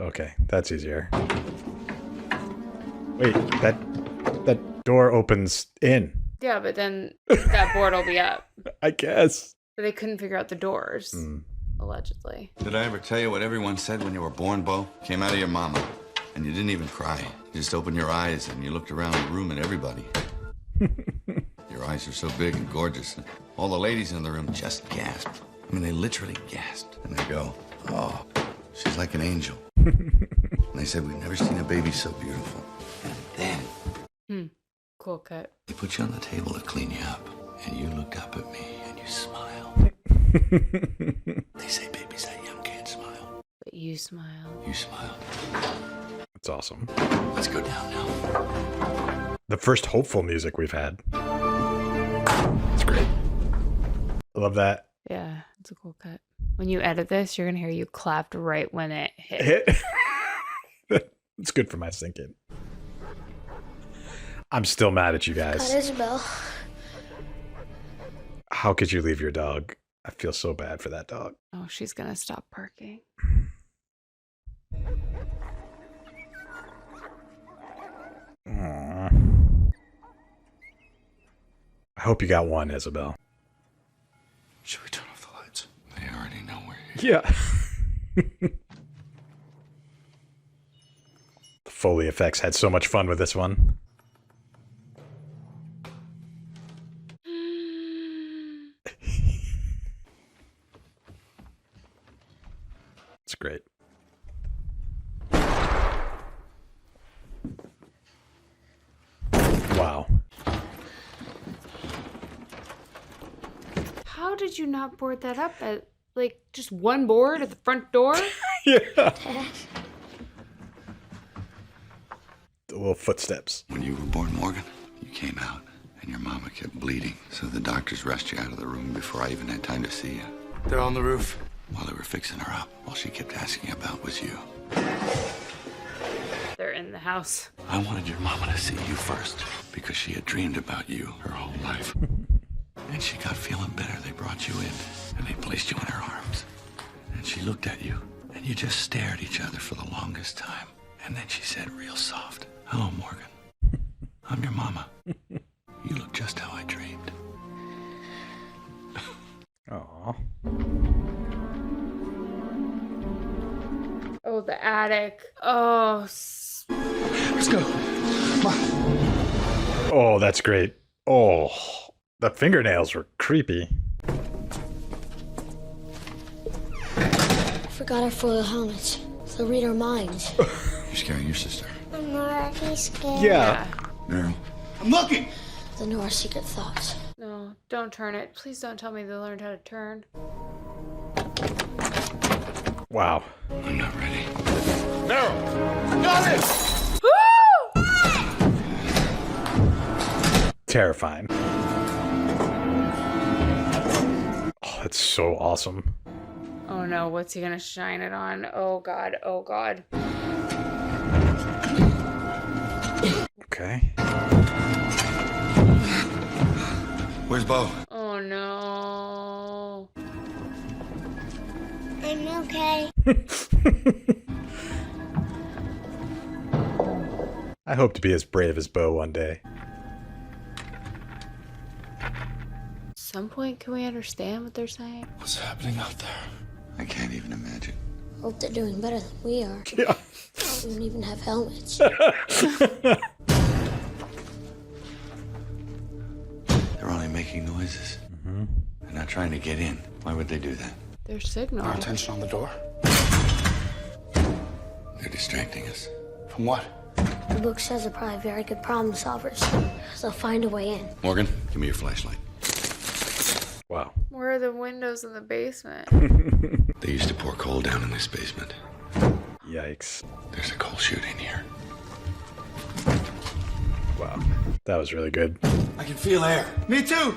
Okay, that's easier. Wait, that door opens in. Yeah, but then that board will be up. I guess. But they couldn't figure out the doors, allegedly. Did I ever tell you what everyone said when you were born, Bo? Came out of your mama, and you didn't even cry. You just opened your eyes and you looked around the room at everybody. Your eyes are so big and gorgeous. And all the ladies in the room just gasped. I mean, they literally gasped. And they go, oh, she's like an angel. And they said, we've never seen a baby so beautiful. And then Cool cut. they put you on the table to clean you up. And you looked up at me and you smiled. They say babies that young can't smile. But you smiled. You smiled. That's awesome. Let's go down now. The first hopeful music we've had. It's great. I love that. Yeah, it's a cool cut. When you edit this, you're going to hear you clapped right when it hit. It's good for my syncing. I'm still mad at you guys. Got Isabel. How could you leave your dog? I feel so bad for that dog. Oh, she's going to stop barking. Aww. I hope you got one, Isabel. Should we turn off the lights? They already know we're here. Yeah. The Foley effects had so much fun with this one. It's great. Wow. How did you not board that up at, like, just one board at the front door? Yeah. The little footsteps. When you were born, Morgan, you came out and your mama kept bleeding. So the doctors rushed you out of the room before I even had time to see you. They're on the roof. While they were fixing her up, all she kept asking about was you. They're in the house. I wanted your mama to see you first because she had dreamed about you her whole life. And she got feeling better. They brought you in and they placed you in her arms. And she looked at you and you just stared at each other for the longest time. And then she said real soft, "Hello, Morgan. I'm your mama. You look just how I dreamed." Aww. Oh, the attic. Oh. Let's go. Come on. Oh, that's great. Oh, the fingernails were creepy. Forgot our foil helmets. They'll read our minds. You're scaring your sister. I'm already scared. Yeah. Meryl. I'm looking. They know our secret thoughts. No, don't turn it. Please don't tell me they learned how to turn. Wow. I'm not ready. Meryl! Got it! Terrifying. Oh, that's so awesome. Oh no, what's he gonna shine it on? Oh god, oh god. Okay. Where's Bo? Oh no. I'm okay. I hope to be as brave as Bo one day. At some point, can we understand what they're saying? What's happening out there? I can't even imagine. Hope they're doing better than we are. Yeah. We don't even have helmets. They're only making noises. They're not trying to get in. Why would they do that? Their signal. Our attention on the door. They're distracting us. From what? The book says they're probably very good problem solvers. They'll find a way in. Morgan, give me your flashlight. Wow. Where are the windows in the basement? They used to pour coal down in this basement. Yikes. There's a coal chute in here. Wow. That was really good. I can feel air. Me too.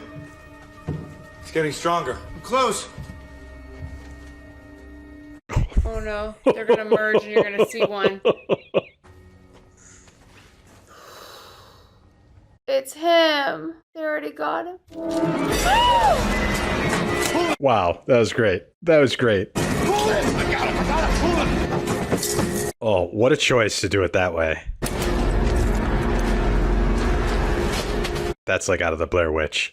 It's getting stronger. I'm close. Oh no, they're gonna merge and you're gonna see one. It's him. They already got him. Wow, that was great. That was great. Oh, what a choice to do it that way. That's like out of the Blair Witch.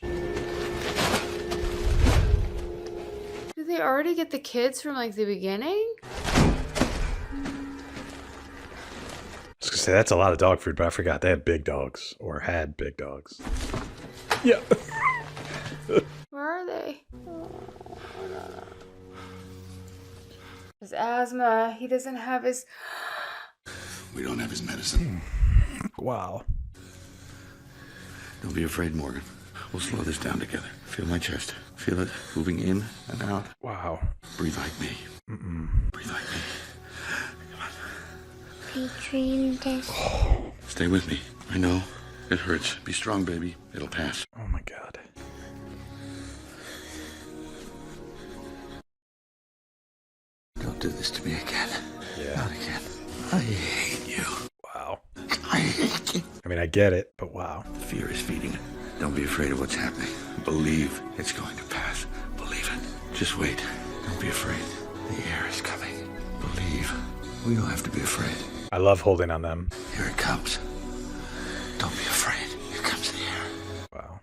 Did they already get the kids from like the beginning? I was gonna say, that's a lot of dog food, but I forgot they had big dogs, or had big dogs. Yeah. Where are they? His asthma. He doesn't have his... We don't have his medicine. Wow. Don't be afraid, Morgan. We'll slow this down together. Feel my chest. Feel it moving in and out. Wow. Breathe like me. Breathe like me. I dreamed this. Stay with me. I know. It hurts. Be strong, baby. It'll pass. Oh my God. Don't do this to me again. Yeah. Not again. I hate you. Wow. I hate you. I mean, I get it, but wow. Fear is feeding it. Don't be afraid of what's happening. Believe it's going to pass. Believe it. Just wait. Don't be afraid. The air is coming. Believe. We don't have to be afraid. I love holding on them. Here it comes. Don't be afraid. Here comes the air. Wow.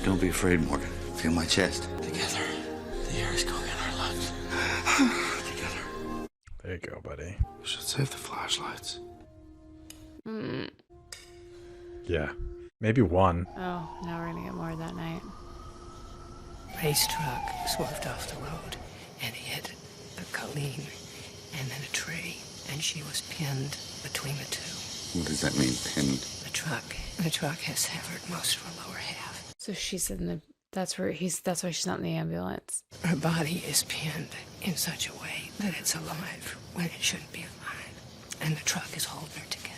Don't be afraid, Morgan. Feel my chest. Together. The air is going in our lungs. Together. There you go, buddy. We should save the flashlights. Yeah. Maybe one. Oh, now we're gonna get more that night. Race truck swerved off the road and hit a Colleen and then a tree, and she was pinned between the two. What does that mean, pinned? The truck has severed most of her lower half. So she's in the... That's why she's not in the ambulance. Her body is pinned in such a way that it's alive when it shouldn't be alive. And the truck is holding her together.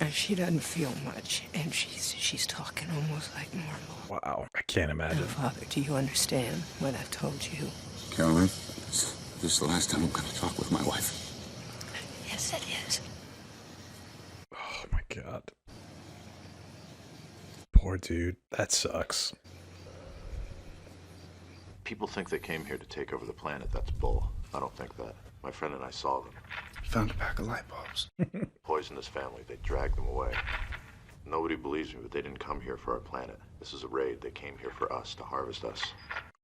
And she doesn't feel much, and she's talking almost like normal. Wow. I can't imagine. Now, Father, do you understand what I've told you? Caroline, this is the last time I'm going to talk with my wife. Yes, it is. Oh my God. Poor dude. That sucks. People think they came here to take over the planet. That's bull. I don't think that. My friend and I saw them. Found a pack of light bulbs. Poisoned his family. They dragged them away. Nobody believes me, but they didn't come here for our planet. This is a raid. They came here for us, to harvest us.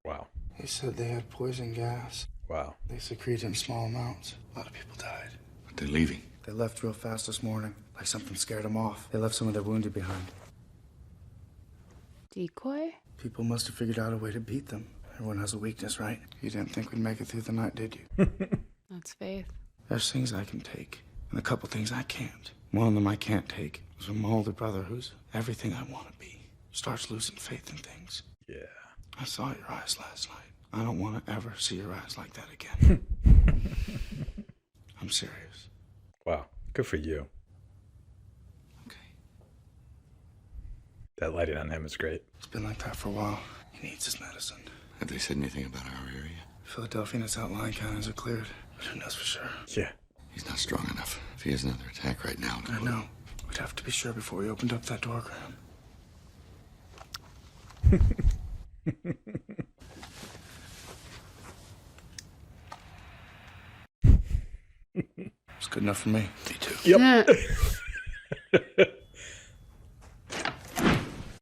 Wow. They said they had poison gas. Wow. They secrete it in small amounts. A lot of people died. But they're leaving. They left real fast this morning, like something scared them off. They left some of their wounded behind. Decoy? People must have figured out a way to beat them. Everyone has a weakness, right? You didn't think we'd make it through the night, did you? That's faith. There's things I can take, and a couple things I can't. One of them I can't take is from my older brother, who's everything I want to be. Starts losing faith in things. Yeah. I saw your eyes last night. I don't want to ever see your eyes like that again. I'm serious. Wow. Good for you. Okay. That lighting on him is great. It's been like that for a while. He needs his medicine. Have they said anything about our area? Philadelphia and its outlying counties are cleared. But who knows for sure? Yeah. He's not strong enough. If he has another attack right now... I know. We'd have to be sure before we opened up that door, Graham. It's good enough for me. Me too. Yep.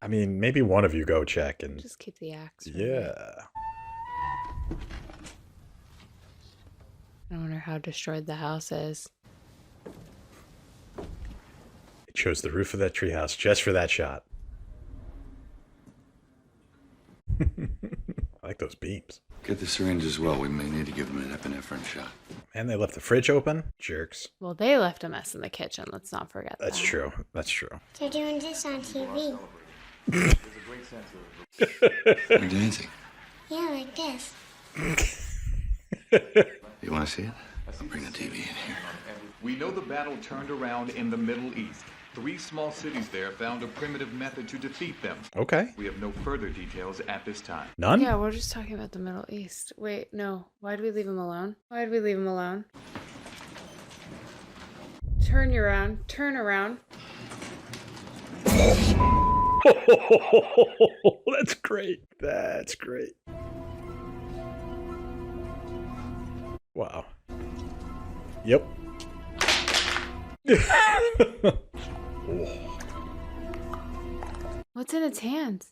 I mean, maybe one of you go check and... Just keep the axe. Yeah. I wonder how destroyed the house is. It shows the roof of that treehouse just for that shot. I like those beams. Get the syringe as well. We may need to give him an epinephrine shot. And they left the fridge open? Jerks. Well, they left a mess in the kitchen. Let's not forget that. That's true. That's true. They're doing this on TV. We're dancing. Yeah, like this. You want to see it? I'll bring the TV in here. We know the battle turned around in the Middle East. 3 small cities there found a primitive method to defeat them. Okay. We have no further details at this time. None? Yeah, we're just talking about the Middle East. Wait, no. Why did we leave him alone? Why did we leave him alone? Turn you around. Turn around. That's great. That's great. Wow. Yep. What's in its hands?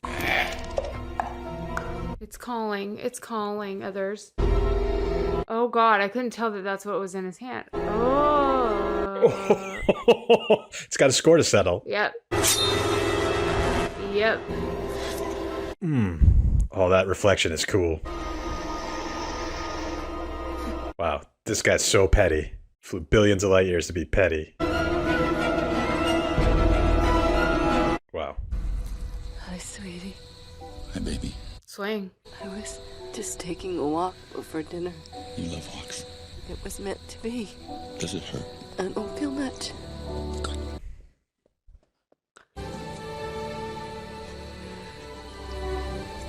It's calling. It's calling others. Oh God, I couldn't tell that that's what was in his hand. Oh. It's got a score to settle. Yep. Yep. Oh, that reflection is cool. Wow, this guy's so petty. Flew billions of light years to be petty. Wow. Hi, sweetie. Hi, baby. Swing. I was just taking a walk before dinner. You love walks. It was meant to be. Does it hurt? I don't feel much.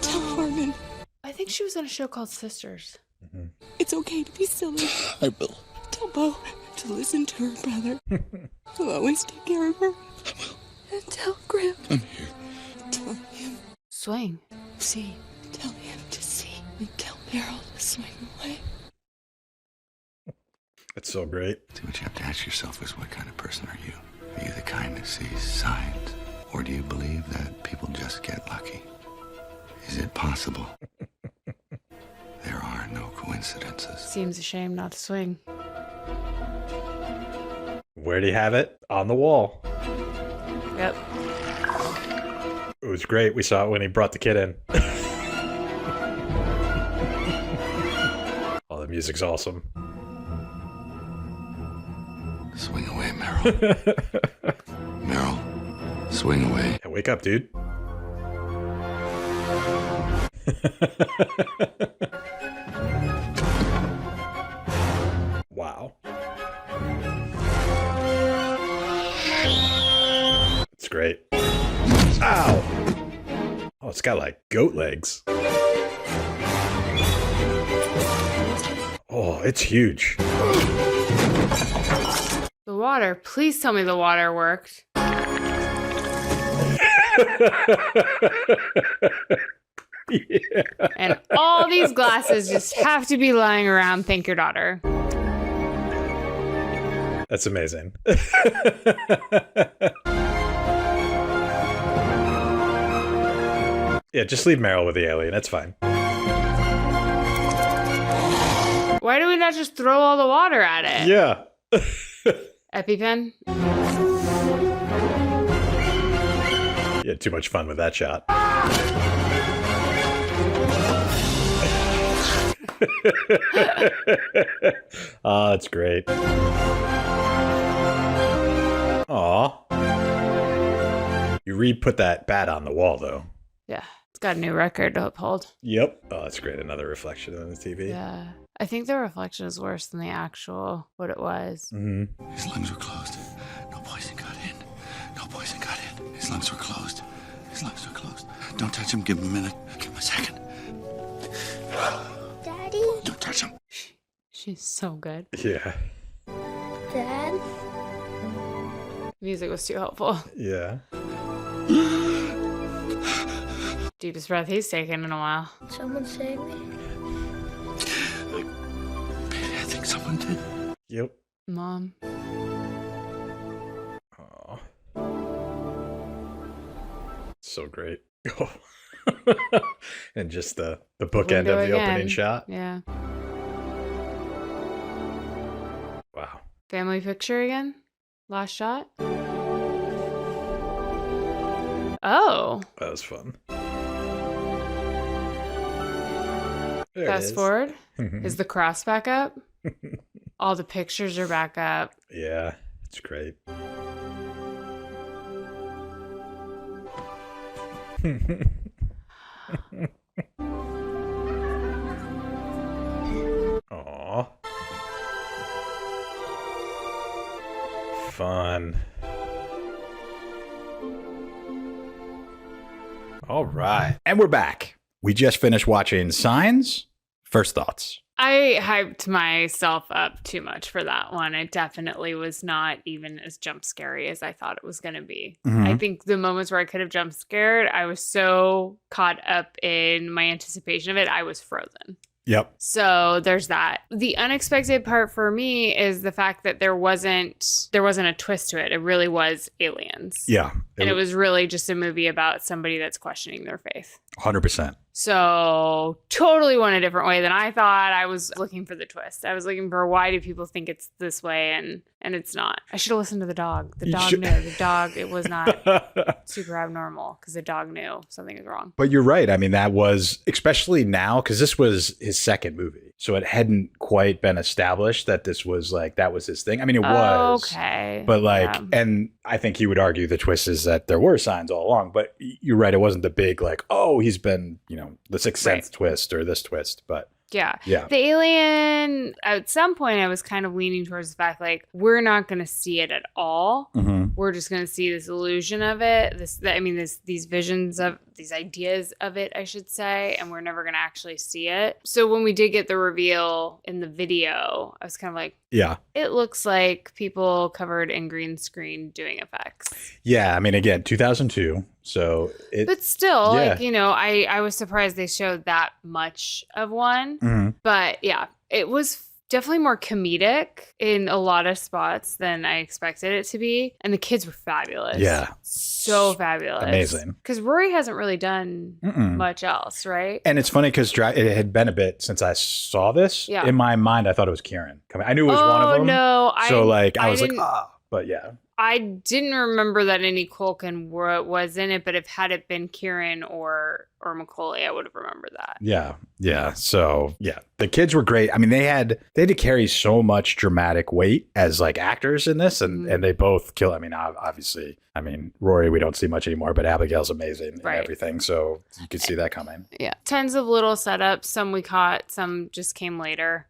Tell Harmon. I think she was on a show called Sisters. It's okay to be silly. I will. Tell Bo to listen to her brother. He'll always take care of her. And tell Graham. I'm here. Tell him. Swing. See. Tell him to see. And tell Meryl to swing away. That's so great. See, what you have to ask yourself is, what kind of person are you? Are you the kind that sees signs? Or do you believe that people just get lucky? Is it possible? There are no coincidences. Seems a shame not to swing. Where'd he have it? On the wall. Yep. It was great. We saw it when he brought the kid in. Oh, the music's awesome. Swing away, Meryl. Meryl, swing away. Yeah, wake up, dude. Wow. It's great. Ow! Oh, it's got like goat legs. Oh, it's huge. The water. Please tell me the water worked. Yeah. And all these glasses just have to be lying around. Thank your daughter. That's amazing. Yeah, just leave Meryl with the alien. It's fine. Why do we not just throw all the water at it? Yeah. EpiPen? You had too much fun with that shot. Oh, it's great. Aw. You re-put that bat on the wall, though. Yeah. It's got a new record to uphold. Yep. Oh, that's great. Another reflection on the TV. Yeah. I think the reflection is worse than the actual, what it was. Mm-hmm. His lungs were closed. No poison got in. No poison got in. His lungs were closed. His lungs were closed. Don't touch him. Give him a minute. Give him a second. Daddy? Don't touch him. She's so good. Yeah. Dad? Music was too helpful. Yeah. Deepest breath he's taken in a while. Someone save me? I think someone did. Yep. Mom. Oh. So great. And just the bookend of the opening shot. Yeah. Wow. Family picture again? Last shot? Oh. That was fun. Fast forward. Is the cross back up? All the pictures are back up. Yeah, it's great. Aw. Fun. All right. And we're back. We just finished watching Signs. First thoughts. I hyped myself up too much for that one. It definitely was not even as jump scary as I thought it was going to be. Mhm. I think the moments where I could have jump scared, I was so caught up in my anticipation of it, I was frozen. Yep. So there's that. The unexpected part for me is the fact that there wasn't a twist to it. It really was aliens. Yeah. And it was really just a movie about somebody that's questioning their faith. 100%. So totally went a different way than I thought. I was looking for the twist. I was looking for why do people think it's this way and it's not. I should have listened to the dog. The dog knew. The dog, it was not super abnormal because the dog knew something is wrong. But you're right. I mean, that was, especially now, because this was his second movie. So it hadn't quite been established that this was like, that was his thing. I mean, it was. Okay. But like, Yeah. and I think he would argue the twist is that there were signs all along. But you're right. It wasn't the big like, oh, he's been, the Sixth Sense twist or this twist. But Yeah. Yeah. The alien, at some point, I was kind of leaning towards the fact, like, we're not going to see it at all. Mhm. We're just going to see this illusion of it. These visions of these ideas of it, I should say, and we're never going to actually see it. So when we did get the reveal in the video, I was kind of like, yeah. it looks like people covered in green screen doing effects. Yeah. I mean, again, 2002. So it. But still, yeah. like, I was surprised they showed that much of one. Mhm. But yeah, it was definitely more comedic in a lot of spots than I expected it to be. And the kids were fabulous. Yeah. So fabulous. Amazing. Because Rory hasn't really done Mm-mm. much else, right? And it's funny because it had been a bit since I saw this. Yeah. In my mind, I thought it was Kieran coming. I knew it was one of them. No. So I was like, didn't- but yeah. I didn't remember that any Culkin was in it, but if had it been Kieran or Macaulay, I would have remembered that. Yeah. Yeah. So yeah, the kids were great. I mean, they had to carry so much dramatic weight as like actors in this and they both kill. I mean, obviously, Rory, we don't see much anymore, but Abigail's amazing and everything. So you could see that coming. Yeah. Tons of little setups. Some we caught, some just came later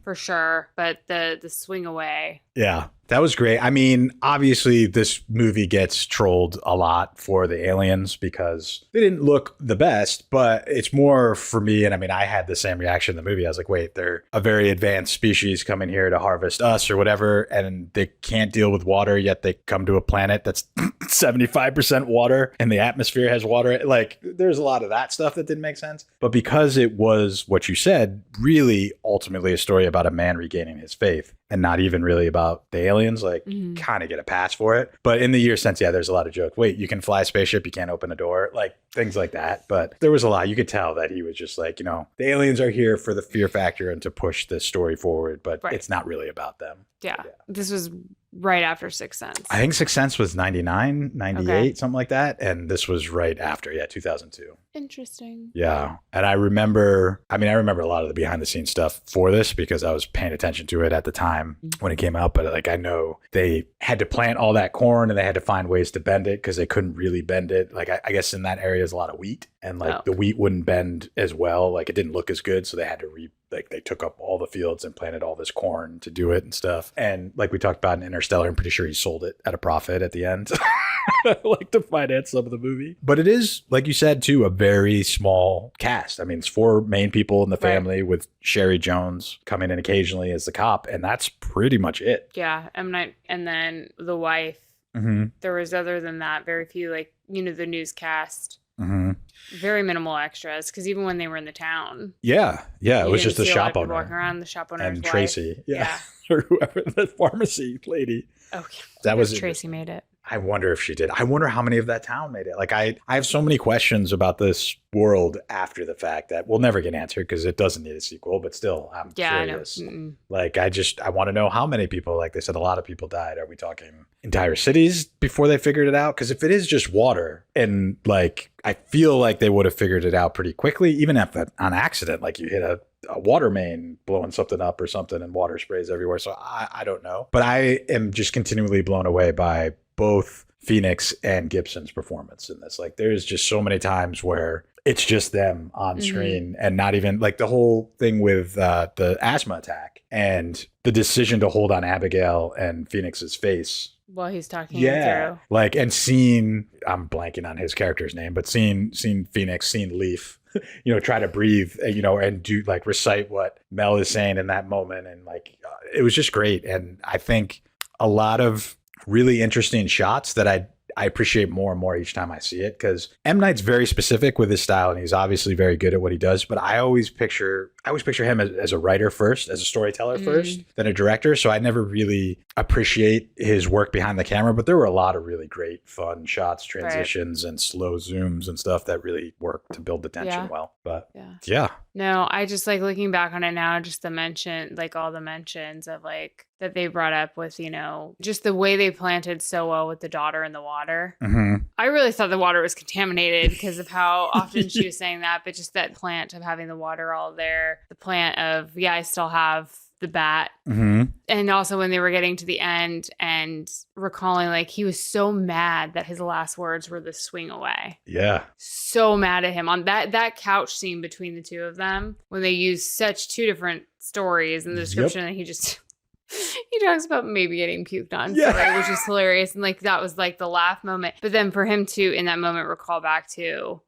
for sure. But the swing away. Yeah, that was great. I mean, obviously, this movie gets trolled a lot for the aliens because they didn't look the best, but it's more for me. And I mean, I had the same reaction in the movie. I was like, wait, they're a very advanced species coming here to harvest us or whatever, and they can't deal with water, yet they come to a planet that's 75% water and the atmosphere has water. Like, there's a lot of that stuff that didn't make sense. But because it was what you said, really ultimately a story about a man regaining his faith and not even really about the aliens, like kind of get a pass for it. But in the years since, yeah, there's a lot of jokes. Wait, you can fly a spaceship, you can't open a door, like things like that. But there was a lot. You could tell that he was just like, the aliens are here for the fear factor and to push this story forward, but it's not really about them. Yeah. This was right after Sixth Sense. I think Sixth Sense was 99, 98, something like that. And this was right after, 2002. Interesting. Yeah. And I remember a lot of the behind the scenes stuff for this because I was paying attention to it at the time when it came out. But like, I know they had to plant all that corn and they had to find ways to bend it because they couldn't really bend it. Like, I guess in that area is a lot of wheat and like the wheat wouldn't bend as well. Like it didn't look as good. So they had to they took up all the fields and planted all this corn to do it and stuff. And like we talked about in Interstellar, I'm pretty sure he sold it at a profit at the end. Like to finance some of the movie. But it is, like you said, too, a very small cast. I mean, it's 4 main people in the family with Sherry Jones coming in occasionally as the cop. And that's pretty much it. Yeah. And then the wife. There was, other than that, very few, like, the newscast. Very minimal extras because even when they were in the town. Yeah. Yeah. It was just the shop owner. owner. Walking around, the shop owner. And Tracy. Yeah. Or whoever, the pharmacy lady. Oh, that was Tracy made it. I wonder if she did. I wonder how many of that town made it. Like I have so many questions about this world after the fact that we'll never get answered because it doesn't need a sequel, but still I'm curious. I know. Like I want to know how many people, like they said, a lot of people died. Are we talking entire cities before they figured it out? Because if it is just water and like, I feel like they would have figured it out pretty quickly, even if on accident, like you hit a water main blowing something up or something and water sprays everywhere. So I don't know, but I am just continually blown away by both Phoenix and Gibson's performance in this. Like there's just so many times where it's just them on screen and not even like the whole thing with the asthma attack and the decision to hold on Abigail and Phoenix's face. While he's talking it through. Like, and seeing, I'm blanking on his character's name, but seeing Phoenix, seeing Leaf try to breathe, and do like recite what Mel is saying in that moment. And like, it was just great. And I think a lot of really interesting shots that I appreciate more and more each time I see it, because M. Night's very specific with his style, and he's obviously very good at what he does. But I always picture him as a writer first, as a storyteller first, then a director. So I never really appreciate his work behind the camera. But there were a lot of really great, fun shots, transitions, and slow zooms and stuff that really worked to build the tension well. But yeah. No, I just like looking back on it now, just the mention, like all the mentions of like that they brought up with, just the way they planted so well with the daughter in the water. Mm-hmm. I really thought the water was contaminated because of how often she was saying that, but just that plant of having the water all there, the plant of, I still have the bat. Mm-hmm. And also when they were getting to the end and recalling, like, he was so mad that his last words were the swing away. Yeah. So mad at him on that couch scene between the two of them, when they use such two different stories in the description. And he talks about maybe getting puked on, which is hilarious. And like, that was like the laugh moment. But then for him to, in that moment, recall back to,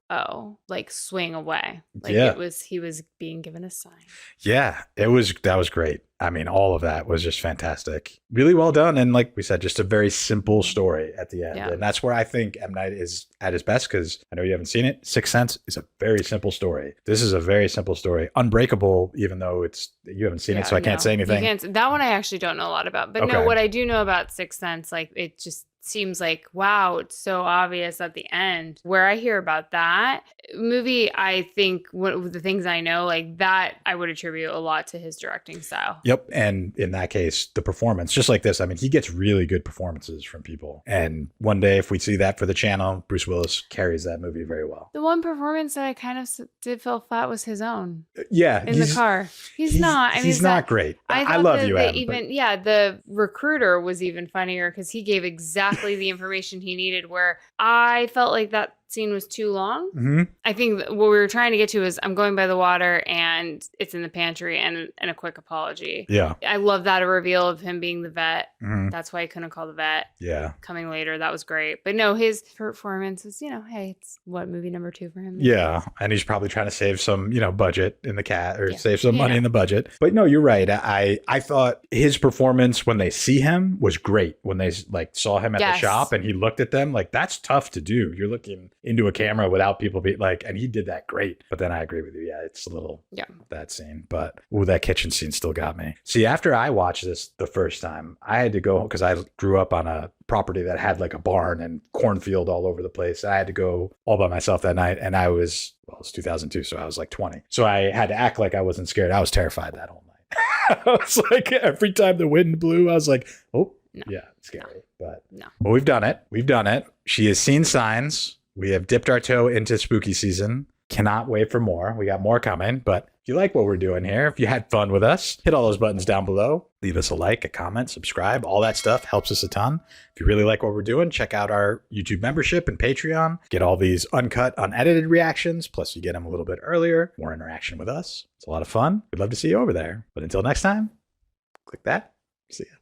like swing away. Like he was being given a sign. Yeah, that was great. I mean, all of that was just fantastic. Really well done. And like we said, just a very simple story at the end. Yeah. And that's where I think M. Night is at his best, because I know you haven't seen it. Sixth Sense is a very simple story. This is a very simple story. Unbreakable, even though you haven't seen it, so I can't say anything. That one I actually don't know a lot about. But Okay. no, what I do know about Sixth Sense, like, it just seems like, wow, it's so obvious at the end. Where I hear about that movie, I think one of the things I know, like that, I would attribute a lot to his directing style. Yep. And in that case, the performance, just like this, I mean, he gets really good performances from people. And one day, if we see that for the channel, Bruce Willis carries that movie very well. The one performance that I kind of did feel flat was his own. Yeah. In the car. He's not. I mean, he's not great. I love you, Adam. The recruiter was even funnier because he gave exactly the information he needed, where I felt like that scene was too long. Mm-hmm. I think what we were trying to get to is, I'm going by the water and it's in the pantry, and a quick apology. Yeah. I love that, a reveal of him being the vet. Mm-hmm. That's why he couldn't call the vet. Yeah. Coming later. That was great. But no, his performance is, hey, it's movie number 2 for him. Yeah. And he's probably trying to save some, budget in the cat, or save some money in the budget. But no, you're right. I thought his performance when they see him was great. When they like saw him at the shop and he looked at them, like, that's tough to do. You're looking into a camera without people be like, and he did that great. But then I agree with you. Yeah, it's a little that scene. But that kitchen scene still got me. See, after I watched this the first time, I had to go, because I grew up on a property that had like a barn and cornfield all over the place. I had to go all by myself that night, and it was 2002, so I was like 20. So I had to act like I wasn't scared. I was terrified that whole night. I was like, every time the wind blew, I was like, oh, yeah, it's scary. But well, we've done it. She has seen signs. We have dipped our toe into spooky season. Cannot wait for more. We got more coming. But if you like what we're doing here, if you had fun with us, hit all those buttons down below. Leave us a like, a comment, subscribe. All that stuff helps us a ton. If you really like what we're doing, check out our YouTube membership and Patreon. Get all these uncut, unedited reactions. Plus, you get them a little bit earlier. More interaction with us. It's a lot of fun. We'd love to see you over there. But until next time, click that. See ya.